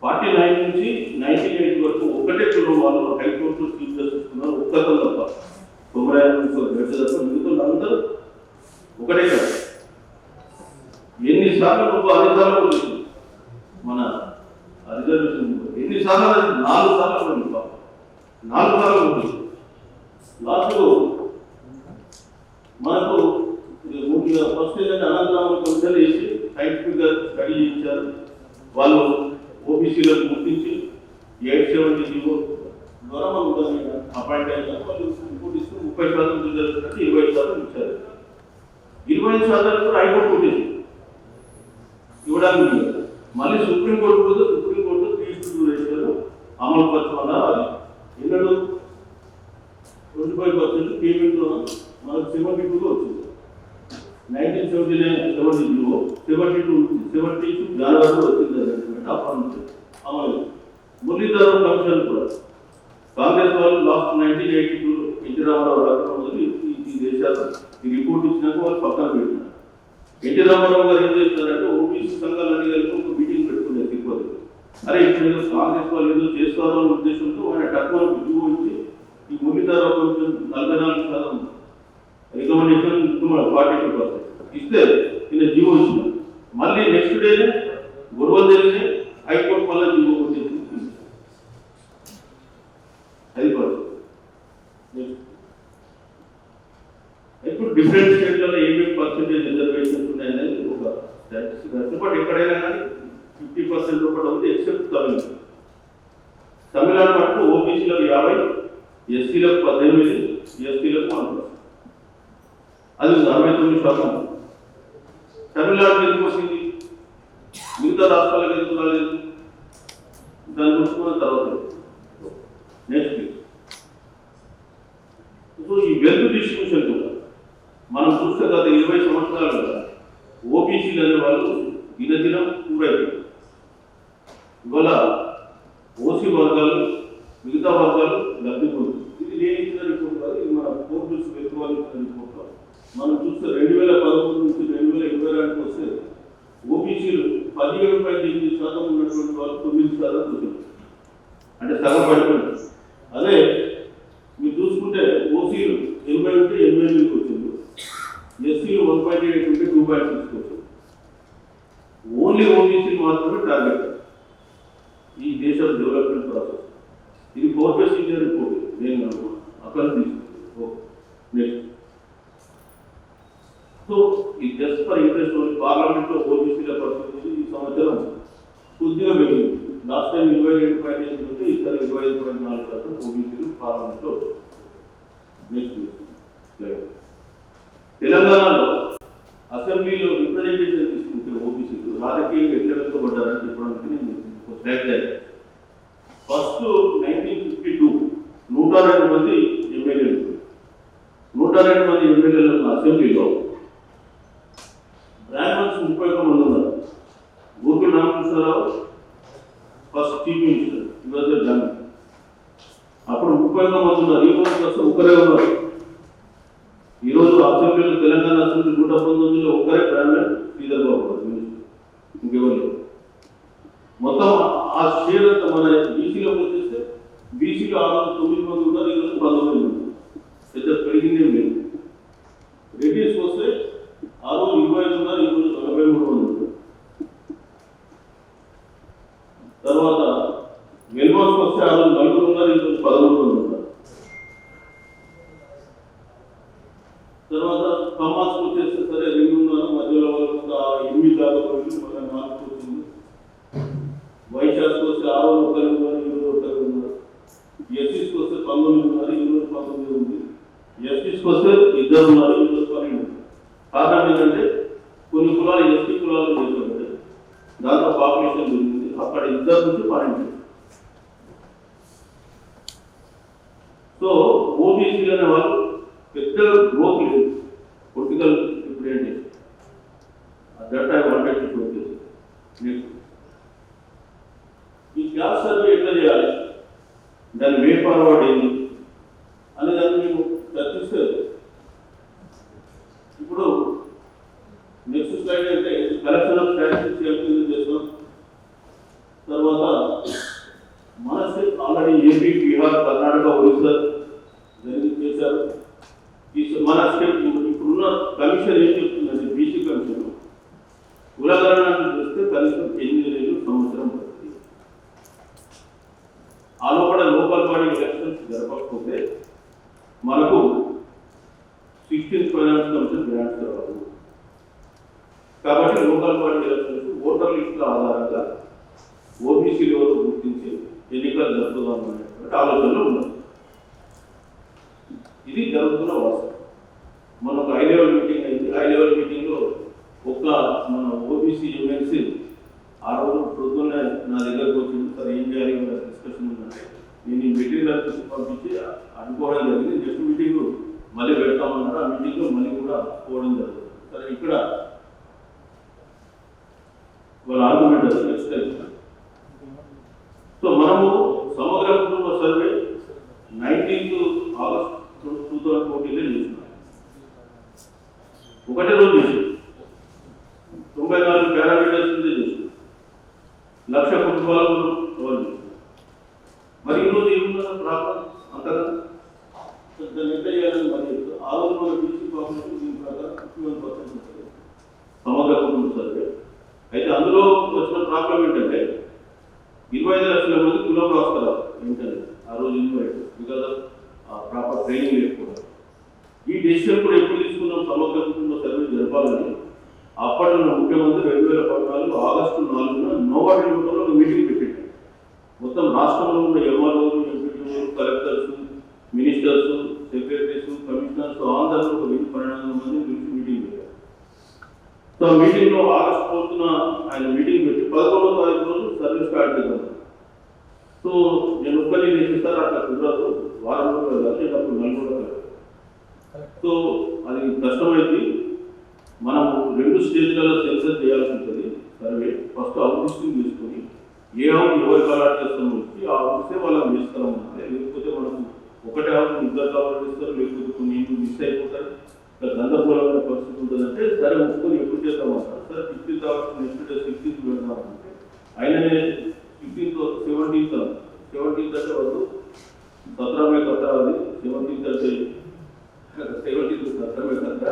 49 నుంచి 1980 వరకు ఒకటే కులం వాళ్ళు హైకోర్టు చీఫ్ జస్టిస్ ఉన్నారు. ఒక్కతం తప్ప 95 తప్ప మిగతా అందరూ ఒకటే కదా. ఎన్నిసార్లు నువ్వు అన్నిసార్లు వచ్చింది మన రిజర్వేషన్ ఎన్నిసార్లు 4 సార్లు ఉంది. 4 సార్లు ఉంది. లాస్ట్ మనకు ఫస్ట్ ఏంటంటే అనంతరామ కొంచెం వేసి సైంటిఫిక్గా స్టడీ చేయించారు. వాళ్ళు ఓబీసీలకు గుర్తించి 870 జీవో ద్వారా మనం దాన్ని అపాయింట్ అయినా వాళ్ళు ఇంకోటి ఇస్తే 30% రిజర్వ్ కంటే 25% ఇచ్చారు. 25% కూడా హైకోర్టు కొట్టేసి ఇవ్వడానికి మళ్ళీ సుప్రీంకోర్టు పోతే సుప్రీంకోర్టు 3:2 రేషియోలో అమలు పరచమన్నారు. అది ఎన్నడూ 25% పేమెంట్లో మనకు 72 వచ్చింది. 1979 జీవో 72 జనవరిలో వచ్చింది. అప్పటి నుంచి అమలు. మురళీధర్ కమిషన్ కూడా కాంగ్రెస్ వాళ్ళు లాస్ట్ 1982 ఎన్టీ రామారావు రాకడం మొదలు ఈ దేశాలు ఈ రిపోర్ట్ ఇచ్చినాక వాళ్ళు పక్కన పెట్టినారు. ఎన్టీ రామారావు గారు ఏం చేస్తారంటే ఓబీసీ సంఘాలన్నీ కలిపి ఒక మీటింగ్ పెట్టుకునే తిరుపతి. అరే ఇప్పుడు ఏదో కాంగ్రెస్ వాళ్ళు ఏదో చేస్తారో అనే ఉద్దేశంతో ఆయన టక్మలకు జీవో ఇచ్చి ఈ మురళీధర్ కొంచెం 44% రికమెండేషన్ 42% ఇస్తే ఈయన జీవో ఇచ్చిన మళ్ళీ నెక్స్ట్ డేనే గొడవలు జరిగినాయి. హైకోర్టు మళ్ళీ జీవో కొట్టేసి అది ఇప్పుడు డిఫరెంట్ స్టేట్లలో ఏమేమి పర్సెంటేజ్ రిజర్వేషన్స్ ఉన్నాయనేది ఒక స్టాటిస్టిక్. బట్ ఎక్కడైనా కానీ 50% ఒకటి ఉంది ఎక్సెప్ట్ తమిళనాడు. తమిళనాడు మటుకు ఓబీసీలకు 50, ఎస్సీలకు 18, ఎస్టీలకు 1%. అది 69%. తమిళనాడు ఎందుకు వచ్చింది, మిగతా రాష్ట్రాలకు ఎందుకు రాలేదు, దాన్ని చూసుకున్న తర్వాత నెక్స్ట్. సో ఈ వెల్త్ డిస్ట్రిబ్యూషన్ కూడా మనం చూస్తే గత 20 సంవత్సరాలుగా ఓబీసీలు అనే వాళ్ళు దినదినం పూరైపోయింది. ఇవాళ ఓసీ వర్గాలు మిగతా వర్గాలు లబ్ధి పొందుతుంది. ఇది నేను ఇచ్చిన రిపోర్ట్ కాదు, ఇది మన కోర్టు వెతుకోవాలి ఇచ్చిన రిపోర్ట్ కాదు. మనం చూస్తే 2011 నుంచి 2022 వస్తే ఓబీసీలు 17.8% ఉన్నటువంటి వాళ్ళు 9% వచ్చింది. అంటే సగం పడిపోయింది. అదే మీరు చూసుకుంటే ఓసీలు 80 ఉంటే 88 వచ్చింది, ఎస్సీలు 1.8 ఉంటే 2.6 వచ్చింది. ఓన్లీ ఓబీసీలు మాత్రమే టార్గెట్ ఈ దేశ డెవలప్మెంట్ ప్రాసెస్. ఇది ఫోర్ఫేస్ ఇండియా రిపోర్ట్ నేను అక్కడ తీసుకుంటాను. నెక్స్ట్. సో ఈ జస్ట్ ఫర్ ఇంట్రెస్ట్ ఓన్లీ పార్లమెంట్లో ఓబీసీల పరిస్థితి ఈ సంవత్సరం కొద్దిగా పెరిగింది. లాస్ట్ టైం 27.8 ఉంటే ఈసారి 25.4% ఓబీసీలు పార్లమెంట్లో. నెక్స్ట్. తెలంగాణలో అసెంబ్లీలో రిప్రజెంటేషన్ తీసుకుంటే ఓబీసీలు రాజకీయంగా ఎట్లా వెనుకబడ్డారని చెప్పడానికి నేను ఒక స్లైడ్ చేయాలి. ఫస్ట్ 1952 102 మంది ఎమ్మెల్యేలు, 102 మంది ఎమ్మెల్యేలు ఉన్న అసెంబ్లీలో బ్రాహ్మణ్స్ 31 మంది ఉన్నారు. Gopi Ramakrishna Rao first chief minister, ఇవాళ జగన్. అప్పుడు 31 మంది ఉన్నారు. ఈ రోజు వస్తే ఒకరే ఉన్నారు. ఈరోజు అసెంబ్లీలో తెలంగాణ అసెంబ్లీ 119లో ఒకరే బ్రాహ్మణ్ శ్రీధర్ బాబు మినిస్టర్, ఇంకెవరు లేరు. మొత్తం ఆ షేర్ అంతా మన బీసీలో వచ్చేస్తే బీసీలో 9 మంది ఉన్నారు, ఈరోజు 19 మంది. పెద్ద పెరిగిందేం లేదు. రెడ్డిస్కి వస్తే ఆ రోజు 25 ఉన్నారు, ఈరోజు 43 మంది ఉన్నారు. తర్వాత వెల్మాస్కి వస్తే ఆ రోజు 4 ఉన్నారు, ఈరోజు 13 మంది ఉన్నారు. తర్వాత కమ్మాస్కి వచ్చేస్తే సరే 2 ఉన్నారు, మధ్యలో వాళ్ళకి 8 దాకా పోయింది, మళ్ళీ 4 వచ్చింది. వైశాఖకు వస్తే 6 ఒకరు ఉన్నారు, ఈరోజు ఒకరు ఉన్నారు. ఎస్సీస్కి వస్తే 19 ఉన్నారు, ఈరోజు 19 ఉంది. ఎస్టీస్కి వస్తే 2 ఉన్నారు, ఈరోజు 12 ఉంది. కారణం ఏంటంటే కొన్ని కులాలు ఎస్టీ కులాలు చేస్తుంటే దాంట్లో పాపులేషన్ పెరిగింది, అక్కడ 2 నుంచి 12. సో ఓబీసీలు అనే వాళ్ళు పెద్ద గ్రోత్ లేదు political representation. That I wanted to showcase. Next. ఈ క్లాస్ సర్వే ఎట్లా చేయాలి, దాని వే ఫార్వర్డ్ ఏంటి అనే దాన్ని మేము చర్చిస్తే ఇప్పుడు నెక్స్ట్ స్లైడ్ అంటే కలెక్షన్ ఆఫ్ స్టాటిస్టిక్స్ ఏం చేస్తాం. తర్వాత మన state already AP, Bihar, Karnataka, Orissa చేశారు. మన స్టేట్ ఇప్పుడున్న కమిషన్ ఏం చెప్తుందంటే బీసీ కమిషన్ కులగణన చూస్తే కనీసం 8 సంవత్సరం పడుతుంది. ఆ లోపల లోకల్ బాడీ ఎలక్షన్స్ జరపకపోతే మనకు 16th ఫైనాన్స్ కమిషన్ గ్రాంట్స్ రావు. కాబట్టి లోకల్ బాడీ ఎన్నికలు జరుపుదాం అనేటువంటి ఆలోచనలో ఉన్నారు. ఇది జరుగుతున్న వాస్తవం. మనకు హై లెవెల్ మీటింగ్ అయింది. హై లెవెల్ మీటింగ్లో ఒక్క మన ఓబీసీ ఎమ్మెల్సీ ఆ రోజు పొద్దున్నే నా దగ్గరకు వచ్చింది. సార్ ఏం చేయాలి డిస్కషన్ ఉందంటే నేను ఈ మెటీరియల్ పంపించి అనుకోవడం జరిగింది. నెక్స్ట్ మీటింగ్ మళ్ళీ పెడతామన్నారు. ఆ మీటింగ్లో మళ్ళీ కూడా పోవడం జరుగుతుంది. సరే ఇక్కడ వాళ్ళ ఆర్గ్యుమెంట్ అది నెక్స్ట్ టైం. సో మనము సమగ్ర కుటుంబ సర్వే 19th August 2014 చేసినాం. ఒకటే రోజు చేసాం. 94 పారామీటర్స్ చేసాం. 1,00,000 కుటుంబాలు కవర్ చేసాం. మరి ఈరోజు ఏమున్న ప్రాబ్లం అంతగా ఎంత చేయాలని మరి చెప్తారు. ఆ రోజు మన బీసీ పాపులేషన్ దీని ప్రకారం 51% ఉంటుంది సమగ్ర కుటుంబ సర్వే. అయితే అందులో వచ్చిన ప్రాబ్లం ఏంటంటే 25 లక్షల మంది కులం రాస్తారు ఏంటంటే ఆ రోజు invite because of proper training లేకపోవడం. ఈ డెసిషన్ కూడా ఎప్పుడు తీసుకున్నాం సమగ్ర కుటుంబ సర్వే జరపాలని. అప్పటి ఉన్న ముఖ్యమంత్రి 2014 ఆగస్టు 4న నోవాడి రూపంలో ఒక మీటింగ్ పెట్టాడు. మొత్తం రాష్ట్రంలో ఉన్న ఎంఆర్ఓలు, ఎంపీటీఓలు, కలెక్టర్స్, మినిస్టర్స్, సెక్రటరీస్, కమిషనర్స్ అందరూ ఒక 1200 మంది గురించి మీటింగ్ పెట్టారు. సో ఆ మీటింగ్లో ఆగస్టు 4న ఆయన మీటింగ్ పెట్టి 11వ తారీఖు రోజు సర్వే స్టార్ట్ చేద్దాం. సో నేను ఒక్కరిని నేర్పిస్తారు అట్లా కుదరదు, వారం రోజులు కాదు, అప్పుడు 4 రోజులు కాదు. సో అది కష్టమైంది. మనం 2 స్టేజ్లలో సెన్సర్ చేయాల్సి ఉంటుంది. సర్వే ఫస్ట్ అవుట్లిస్టింగ్ తీసుకొని ఏ హౌస్ ఎవరికి అలాట్ చేస్తామో వచ్చి ఆ హౌసే వాళ్ళని వేస్తాం. లేకపోతే మనకు ఒకటే హౌస్ 2 కవర్ చేస్తారు, లేకపోతే కొన్ని ఇంట్లో మిస్ అయిపోతారు, గందరగోళమైన పరిస్థితి ఉంటుందంటే సరే ఒప్పుకొని ఎప్పుడు చేద్దామంటారు. సరే 15th August next day 16th పెడదామంటే ఆయననే 15th 17th అంటే వాళ్ళు 17 మే కథ, అది 17th అంటే 17th 17 మే కథ,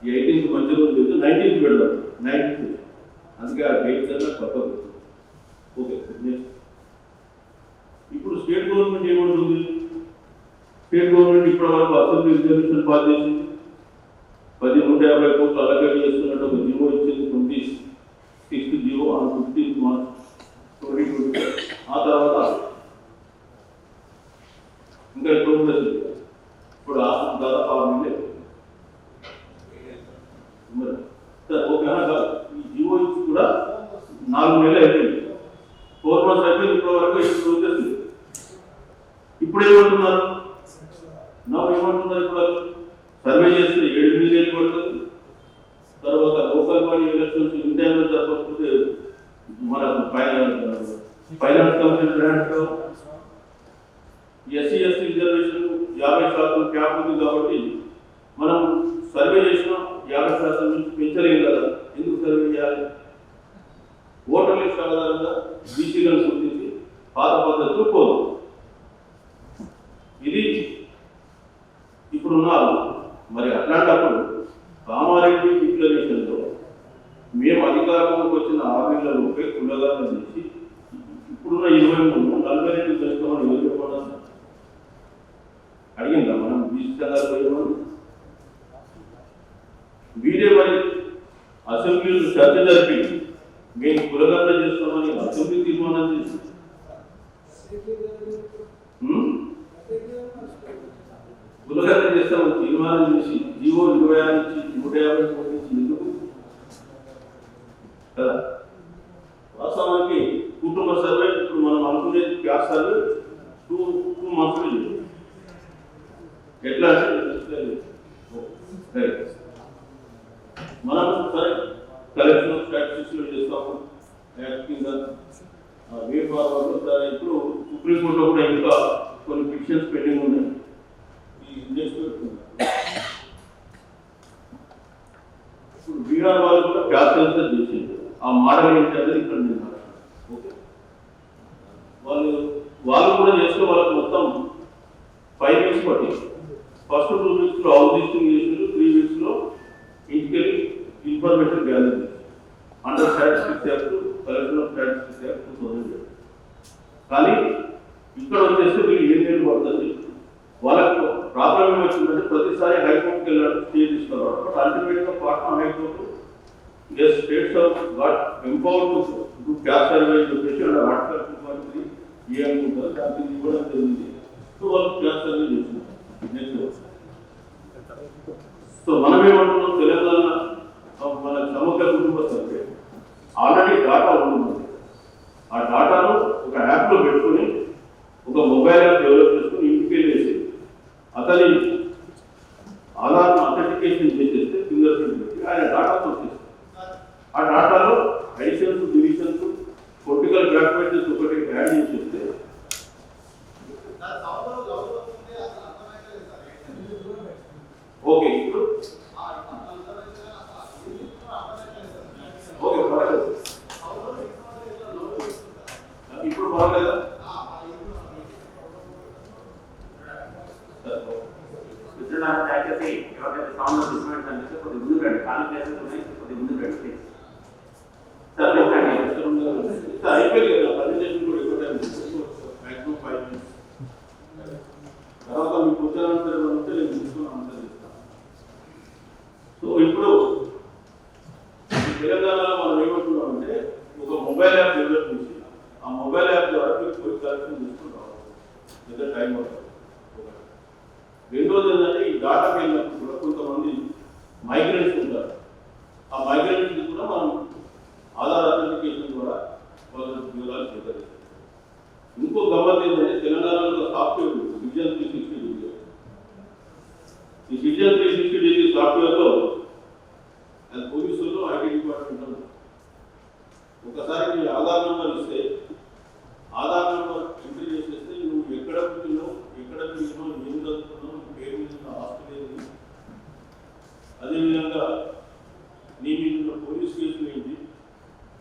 18th మంచి రోజు లేదు, 19th పెడదాం. 19th అందుకే ఆ డేట్ కన్నా కొత్త. ఓకే నెక్స్ట్ ఇప్పుడు స్టేట్ గవర్నమెంట్ ఏమంటుంది? స్టేట్ గవర్నమెంట్ ఇప్పటి వరకు అసెంబ్లీ రిజర్వేషన్ పాస్ చేసింది. 150 కోట్లు అలకేట్ చేస్తున్నట్టు ఒక జీవో ఇచ్చింది. 26th GO on 15th March 2020. ఆ తర్వాత ఇంకా ఎక్కువ ఉండదు. ఇప్పుడు దాదాపు 6 నెలలు సార్ ఓకే కాదు. ఈ జీవో ఇచ్చి కూడా 4 నెలలు అయిపోయింది. 4 months అయిపోయింది. ఇప్పటి వరకు ఇప్పుడు వచ్చేసింది. ఇప్పుడు ఏమంటున్నారు? ఏమంటున్నారు? ఇప్పుడు సర్వే చేస్తే 7 మిలియన్ పడుతుంది. తర్వాత లోకల్ బాడీ ఎలక్షన్స్ ఇన్ టైంలో జరపకపోతే మన finance commission grant, SC ST reservation 50% cap ఉంది కాబట్టి మనం సర్వే చేసిన 50% నుంచి పెంచలేం కదా. ఎందుకు సర్వే చేయాలి? ఓటర్ లిస్ట్ ఆధారంగా బీసీలను గుర్తించి పాత పద్ధతులు పోదు. ఇది ఇప్పుడున్న. మరి అట్లాంటప్పుడు కామారెడ్డి డిక్లరేషన్లో మేము అధికారంలోకి వచ్చిన 6 నెలలలోపే కులగణన చేసి ఇప్పుడున్న 23 42 పెంచుతామని ఎవరు చెప్పడం అడిగిందా మనం? బీసీ సంఘాలు పోయేవాళ్ళు వీరే మరి అసెంబ్లీలో చర్చ జరిపి మేము కులగణన చేస్తామని అసెంబ్లీ తీర్మానం చేసి కులగణన చేస్తామని తీర్మానం చేసి జీవో 26 నుంచి 150 కోట్ల నుంచి ఎందుకు కదా? వాస్తవానికి కుటుంబ సర్వే ఇప్పుడు మనం అనుకునే క్యాస్ట్ సర్వే 2 months ఎట్లా అంటే మనం సరే కలెక్షన్ స్టాటిస్టిక్స్ లో చేస్తాము యాక్ట్ కింద వే ఫార్వర్డ్. సరే ఇప్పుడు సుప్రీంకోర్టులో కూడా ఇంకా కొన్ని పిటిషన్స్ పెండింగ్ ఉన్నాయి. ఈ ఇండెక్స్ ఇప్పుడు బీహార్ వాళ్ళు కూడా క్యాస్ట్ సెన్సర్ చేసింది. ఆ మోడల్ ఏంటంటే ఇక్కడ నేను ఓకే వాళ్ళు కూడా చేస్తే వాళ్ళకి మొత్తం 5 weeks పట్టింది. ఫస్ట్ 2 weeks లో హౌస్ లిస్టింగ్ చేసారు, 3 weeks లో ఇంటికి ఇన్ఫర్మేషన్ గ్యాదర్ చేశారు under statistics act, collection of statistics act 2007. కానీ ఇక్కడ వచ్చేస్తే వీళ్ళు 7 నెలలు పడుతుంది. వాళ్ళకి ప్రాబ్లం ఏమొచ్చిందంటే ప్రతిసారి హైకోర్టుకి వెళ్ళాడు, స్టే తీసుకున్నారు. బట్ అల్టిమేట్గా Patna high court as states of got empowered to caste survey చెప్పేసి ఆర్టికల్ 2.3 ఏమనుకుంటారు పర్వాలేదా? దయచేసి ఎవరైతే సౌండ్ డిస్మెంట్స్ అంటే కొద్ది ముందు రండి, ఖాళీ ప్లేసెస్ ఉన్నాయి, కొద్ది ముందు రండి ప్లీజ్. సార్ అయిపోయింది కదా, ప్రజెంటేషన్ కూడా ఎక్కువ టైం మ్యాక్సిమం 5 minutes. తర్వాత మీకు వచ్చారంటే నేను తీసుకుని ఆన్సర్ చేస్తాను. సో ఇప్పుడు తెలంగాణలో మనం ఏమంటున్నామంటే ఒక మొబైల్ యాప్ డెవలప్ చేసి ఆ మొబైల్ యాప్ ద్వారా మీరు పోయి కలెక్షన్ తీసుకుంటాం దగ్గర టైం అవుతుంది. రెండోది ఏంటంటే ఈ డాటా వెళ్ళినప్పుడు కూడా కొంతమంది మైగ్రెంట్స్ ఉంటారు. ఆ మైగ్రెంట్స్ కూడా మనం ఆధార్ అథెంటికేషన్ ద్వారా వాళ్ళ వివరాలు సేకరిస్తాం. ఇంకో గమ్మత్ ఏంటంటే తెలంగాణలో సాఫ్ట్వేర్ సిటిజన్ 360 డిగ్రీ. ఈ సిటిజన్ 360 డిగ్రీ సాఫ్ట్వేర్లో అది పోలీసుల్లో ఐటీ డిపార్ట్మెంట్ ఉంది. ఒకసారి మీ ఆధార్ నెంబర్ ఇస్తే ఆధార్ నెంబర్ ఎంట్రీ చేసేస్తే నువ్వు ఎక్కడ పుట్టినావు, ఎక్కడ తిరిగినావు, ఏం చదువుతున్నావు, పేరు మీద ఉన్న ఆస్తులు ఏంటి, అదేవిధంగా నీ మీద ఉన్న పోలీస్ కేసులు ఏంటి,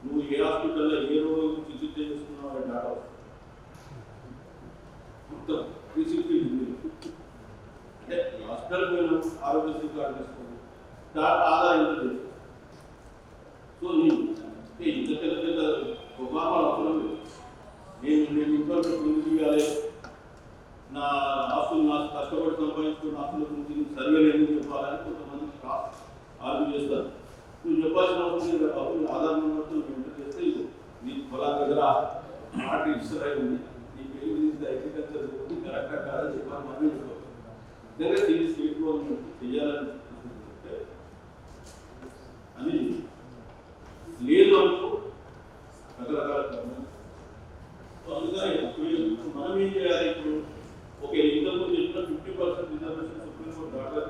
నువ్వు ఏ హాస్పిటల్లో ఏ రోగం చికిత్స చేసుకున్నావు అనే డాటా మొత్తం 360 డిగ్రీ. అంటే హాస్పిటల్ పోయినా ఆరోగ్యశ్రీ కార్డు తీసుకోండి, డాటా ఆధార్ ఎంట్రీ చేస్తావు. సో నేను ఇంత పెద్ద పెద్ద ఉపమానాలు అవసరం లేదు. నేను ఇంట్లో ముందు తీయాలి, నా ఆస్తులు నాకు కష్టపడి సంపాదించుకున్న ఆస్తుల గురించి సర్వేలు ఎందుకు చెప్పాలని కొంతమంది ఆర్గ్యూ చేస్తారు. నువ్వు చెప్పాల్సిన అవసరం లేదు బాబు, ఆధార్ నెంబర్తో నువ్వు ఎంటర్ చేస్తే ఇది నీ పొలం దగ్గర మాట ఇష్టరై ఉంది, నీ పేరు అగ్రికల్చర్ కరెక్టా కాదని చెప్పాలి. మనం చెప్పాలి నిజంగా స్టేట్ గవర్నమెంట్ చేయాలని అని లేదు అనుకో రకరకాల అందుకని మనం ఏం చేయాలి ఇప్పుడు? ఓకే, ఇంతకుముందు చెప్పిన 50% రిజర్వేషన్ సుప్రీంకోర్టు డాక్టర్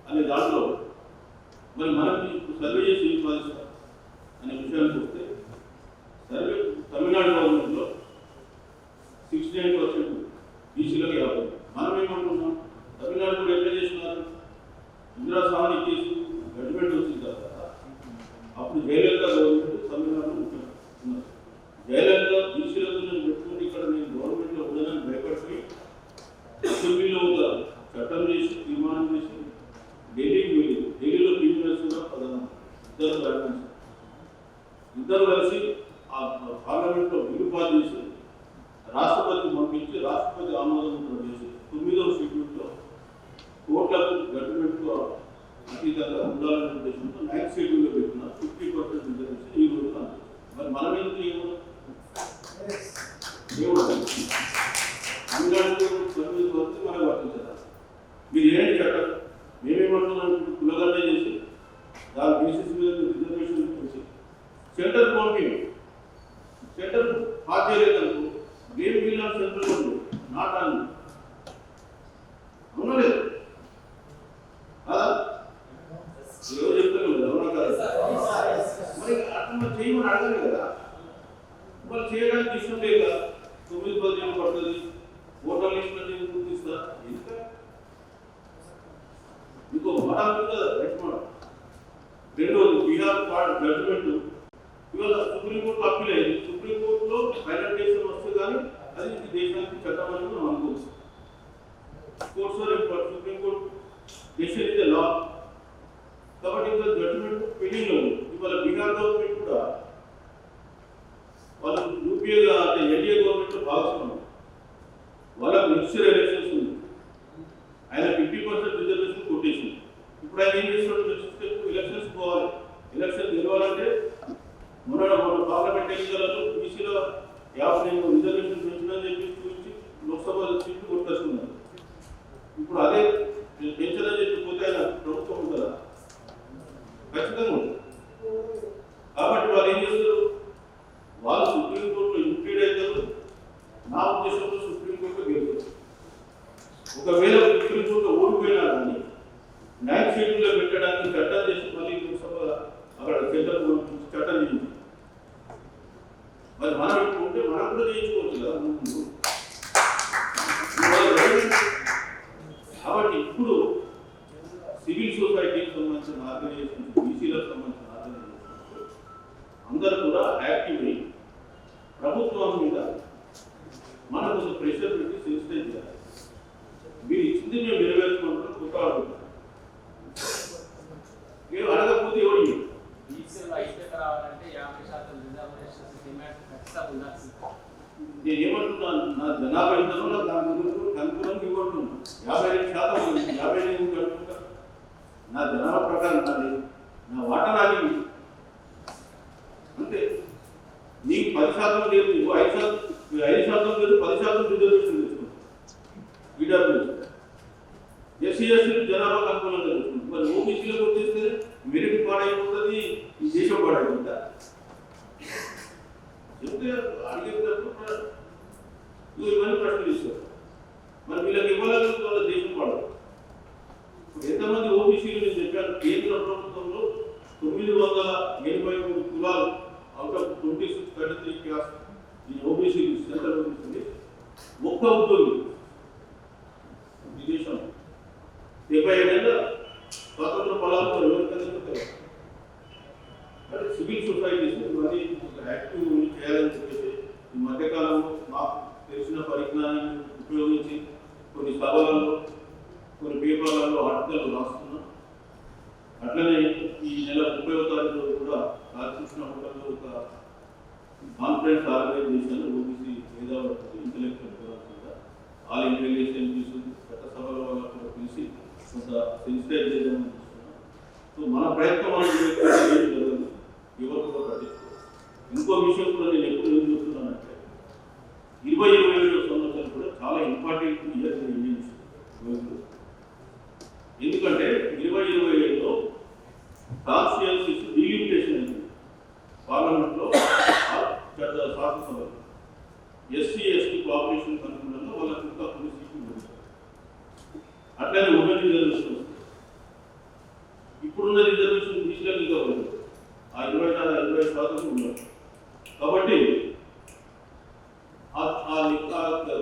అనే దాంట్లో మరి మనం ఇప్పుడు సర్వే చేసి ఏం సాధిస్తాం అనే విషయానికి వస్తే సర్వే తమిళనాడు గవర్నమెంట్లో 69% బీసీలకు 50. మనం ఏమంటున్నాం? తమిళనాడు కూడా ఎట్లా చేస్తున్నారు? ఇందిరా సాహని కేసు జడ్జిమెంట్ వచ్చింది కదా, అప్పుడు జయలలిత గవర్నమెంట్ తమిళనాడు ఉన్నారు. జయలలిత బీసీలతో నేను పెట్టుకుంటే ఇక్కడ నేను గవర్నమెంట్లో ఉండదని భయపడిపోయి అసెంబ్లీలో ఒక చట్టం చేసి తీర్మానం చేసి ఢిల్లీకి వెళ్ళి ఢిల్లీలో ప్రీమియర్స్ కూడా ఇద్దరు కలిసి ఆ పార్లమెంట్లో బిల్లు పాస్ చేసి రాష్ట్రపతికి పంపించి రాష్ట్రపతి ఆమోదం చేసి 9వ షెడ్యూల్లో కోట్లకు గవర్నమెంట్కు అతీతంగా ఉండాలనే ఉద్దేశంతో 9th షెడ్యూల్లో పెట్టిన 50% రిజర్వేషన్ ఈ రోజు అంది. మరి మనం ఎందుకు తమిళనాడు వస్తే మనకు వర్తించదా? మీరు ఏంటి చట్టం? మేమేమంటున్నాం? కులగండ చేసి దాని బేసిస్ మీద రిజర్వేషన్ చేసి సెంటర్ పంపింగ్ సెంటర్ పాస్ చేయలేదనుకో blame will of central government not on అవునా లేదు కదా? ఎవరు చెప్తారు కదా, అవునా కదా? మరి అట్లా చేయమని అడగలేదు కదా. మరి చేయడానికి ఇష్టం లేదు కదా, 9-10 ఏళ్ళు పడుతుంది, ఓటర్ లిస్ట్ అంటే గుర్తిస్తా ఇంకా ఇంకో మాట ఉంది కదా, రైట్ మాట. రెండోది బీహార్ జడ్జిమెంట్ ఇవాళ సుప్రీంకోర్టు అప్పీల్ అయింది. సుప్రీంకోర్టులో ఫైనల్ డెసిషన్ వస్తే కానీ అది దేశానికి చట్టం అని మనం అనుకోవచ్చు. సుప్రీంకోర్టు డెసిషన్ ఇస్ లా కాబట్టి ఇంకా జడ్జిమెంట్ పెండింగ్ లో ఉంది. ఇవాళ బీహార్ గవర్నమెంట్ కూడా వాళ్ళు యూపీఏ అంటే ఎన్డీఏ గవర్నమెంట్ భాగస్వామ్యం, వాళ్ళకు నెక్స్ట్ ఎలక్షన్స్ ఉంది. ఆయన 50% రిజర్వేషన్ కొట్టేసింది. ఇప్పుడు ఆయన ఏం చేస్తున్నాడు? నెక్స్ట్ స్టెప్ ఎలక్షన్స్ పోవాలి. ఎలక్షన్ గెలవాలంటే మన పార్లమెంట్ ఎన్నికలలో బీసీలో 50 రిజర్వేషన్ పెంచుదని చెప్పి చూపించి లోక్సభ సీట్లు కొట్టేస్తున్నారు. ఇప్పుడు అదే పెంచదని చెప్పి పోతే ఆయన ప్రభుత్వం ఉంటుందా? ఖచ్చితంగా ఉంటుంది. కాబట్టి వాళ్ళు ఏం చేస్తారు? వాళ్ళు సుప్రీంకోర్టులో ఇంప్లీడ్ అవుతారు. నా ఉద్దేశంలో సుప్రీంకోర్టులో గెలుస్తారు. ఒకవేళ సుప్రీంకోర్టులో ఓడిపోయినా కానీ 9th షెడ్యూల్లో పెట్టడానికి చట్టం చేసి మళ్ళీ లోక్సభ అక్కడ సెంటర్ చట్టం చేయించి మరి మనం ఇప్పుడు ఉంటే మనం కూడా చేయించుకోవచ్చు కదా ముందు. కాబట్టి ఇప్పుడు సివిల్ సొసైటీకి సంబంధించిన ఆర్గనైజేషన్, బీసీలకు సంబంధించిన ఆర్గనైజేషన్ అందరూ కూడా యాక్టివ్ అయ్యి ప్రభుత్వం మీద మనం కొంచెం ప్రెషర్ పెట్టి సెన్సిటైజ్ చేయాలి. మీరు ఇచ్చింది మేము నెరవేర్చుకుంటాం, కొత్త అడుగుతాం. మీరు అడగకపోతే ఎవరు ఈసీలో ఐక్యత రావాలంటే 50% రిజర్వేషన్స్ డిమాండ్ ఖచ్చితంగా ఉండాల్సింది. నేను ఏమంటున్నాను, నా జనాభా ఎంతనో నాకు దాని గురించి అనుకూలంగా ఇవ్వబడుతున్నాను. 52% 59 అనుకుంటా. నా జనాభా ప్రకారం నాది, నా వాటా నాది అంతే. నీకు 10% లేదు, నీకు 5% లేదు, 10% రిజర్వేషన్ తెచ్చుకుంటాం. ఈడబ్ల్యూఎస్ ఎస్సీ ఎస్టీ జనాభాకు అనుకూలంగా తెచ్చుకుంటాం. మరి ఓబీసీలకు వచ్చేస్తే మెరిట్ పాడైపోతుంది, ఈ దేశం పాడైపోతుందా? చెప్తే అడిగేటప్పుడు ఇవన్నీ ప్రశ్నలు ఇస్తారు. మరి వీళ్ళకి ఇవ్వలేదు, వాళ్ళ దేశం పాడదు. ఎంతమంది ఓబీసీలు నేను చెప్పాను, కేంద్ర ప్రభుత్వంలో 983 కులాలు అవుట్ ఆఫ్ 2633 క్లాస్ ఈ ఓబీసీ సెంట్రల్ ఓబీసీ ఒక్క ఉద్యోగి ఈ దేశం 75 ఏళ్ళ స్వాతంత్ర ఫలాలు ఎవరికైనా అంటే సివిల్ సొసైటీస్ ఇవన్నీ యాక్టివ్ చేయాలని చెప్పేసి ఈ మధ్యకాలంలో మాకు తెలిసిన పరిజ్ఞానాన్ని ఉపయోగించి కొన్ని సభలలో కొన్ని పేపర్లలో ఆర్టికల్ రాస్తున్నాం. అట్లనే ఈ నెల 30వ తారీఖులో కూడా రామకృష్ణ హోటల్లో ఒక కాన్ఫరెన్స్ ఆర్గనైజ్ చేశాను. ఓబీసీ మేధావులు ఇంటలెక్చువల్ ఆల్ ఇంటెలిజెన్స్ తీసు చట్టసభల వల్ల కూడా పిలిచి కొంత సెన్సిటైజ్ చేద్దామని చూస్తున్నాం. సో మన ప్రయత్నం జరగదు, ఎవరు కూడా పట్టించుకోవాలి. ఇంకో విషయం కూడా నేను ఎప్పుడు ఏం చెప్తున్నానంటే 20-27 సంవత్సరాలు కూడా చాలా ఇంపార్టెంట్ ఇయర్ ఇండియన్. ఎందుకంటే 2027లో కాన్స్టిట్యుయెన్సీస్ డీలిమిటేషన్ అయింది పార్లమెంట్లో, శాసనసభలో. ఎస్సీ ఎస్టీ పాపులేషన్ అనుగుణంగా వాళ్ళకి ఇంకా కొన్ని సీట్లు ఉంటాయి. అట్లనే ఉమెన్ రిజర్వేషన్ వస్తుంది. ఇప్పుడున్న రిజర్వేషన్ బీసీలకు ఇంకా ఉంటుంది, ఆ 20% ఉన్నారు. కాబట్టి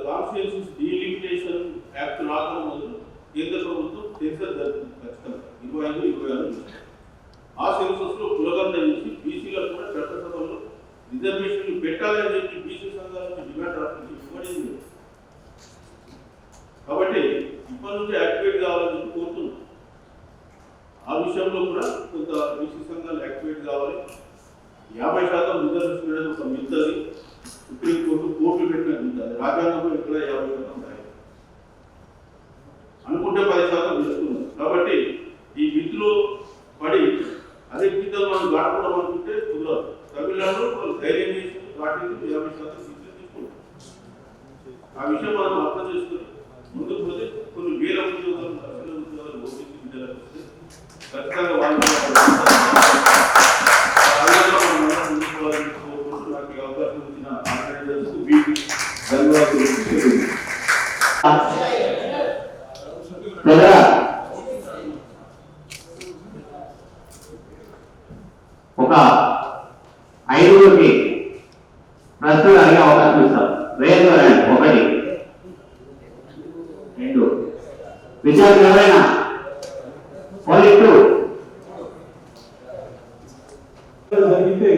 కాన్స్టిట్యుయెన్సీస్ డీలిమిటేషన్ యాక్ట్ రాకడం మొదలు కేంద్ర ప్రభుత్వం సెన్సస్ జరుగుతుంది ఖచ్చితంగా 25-26. ఆ సెన్సస్ లో కులగంద చేసి బీసీలకు కూడా చట్టసభలో రిజర్వేషన్లు పెట్టాలని చెప్పి బీసీ సంఘాల నుంచి డిమాండ్ ఇవ్వబడింది. కాబట్టి ఇప్పటి నుంచి యాక్టివేట్ కావాలని చెప్పి కోరుతున్నాం. ఆ విషయంలో కూడా కొంత బీసీ సంఘాలు యాక్టివేట్ కావాలి. 50% రిజర్వేషన్ అనేది ఒక మిగతాది. సుప్రీంకోర్టు కోర్టులు పెట్టిన మిగతాది రాజ్యాంగంలో ఇక్కడ 50% ఉంటాయి అనుకుంటే 10% తీసుకున్నారు. కాబట్టి ఈ విధిలో పడి అదే గీతలు మనం దాటకూడదు అనుకుంటే కుదరదు. తమిళనాడులో వాళ్ళు ధైర్యం చేసి దాటింది 50% తీసుకుంటారు. ఆ విషయం మనం అర్థం చేసుకుని ముందుకు పోతే కొన్ని వేల ఉద్యోగాలు, లక్షల ఉద్యోగాలు ఓబీసీ బిడ్డలకు వస్తే ఖచ్చితంగా వాళ్ళు నాకు అవకాశం ఇచ్చిన ఆర్గనైజర్స్ వీటికి ధన్యవాదాలు. ఒక 5 ప్రశ్నలు అడిగే అవకాశం ఇస్తాం. Raise your hand. 1 2 విద్యార్థులు ఎవరైనా 2 జరిగితే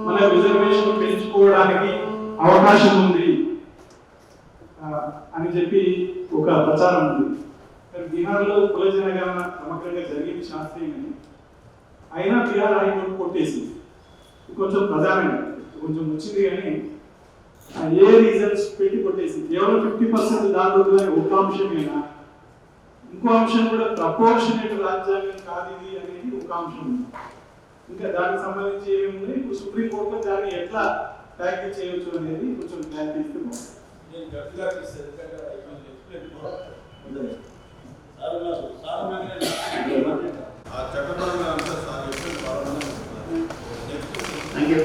మన రిజర్వేషన్ పెంచుకోవడానికి అవకాశం ఉంది అని చెప్పి ఒక ప్రచారం ఉంది. బీహార్లో కుల జనగణన సమగ్రంగా జరిగింది శాస్త్రీయంగా, అయినా బీహార్ హైకోర్టు కొట్టేసింది. కొంచెం ప్రధానంగా కొంచెం వచ్చింది కానీ ఏ రీజన్స్ పెట్టి కొట్టేసింది. కేవలం 50% దాటుతుంది అని ఒక అంశమేనా, ఇంకో అంశం కూడా ప్రపోర్షనేట్ రాజ్యాంగం కాదు ఇది అనేది ఒక అంశం ఉంది. ఇంకా దానికి సంబంధించి ఏముంది, ఇప్పుడు సుప్రీంకోర్టులో దాన్ని ఎట్లా ట్యాకిల్ చేయొచ్చు అనేది కొంచెం క్లారిటీ ఇస్తే బాగుంటుంది. ఆ చట్టపరంగా అంతా సార్ చెప్పి థ్యాంక్ యూ.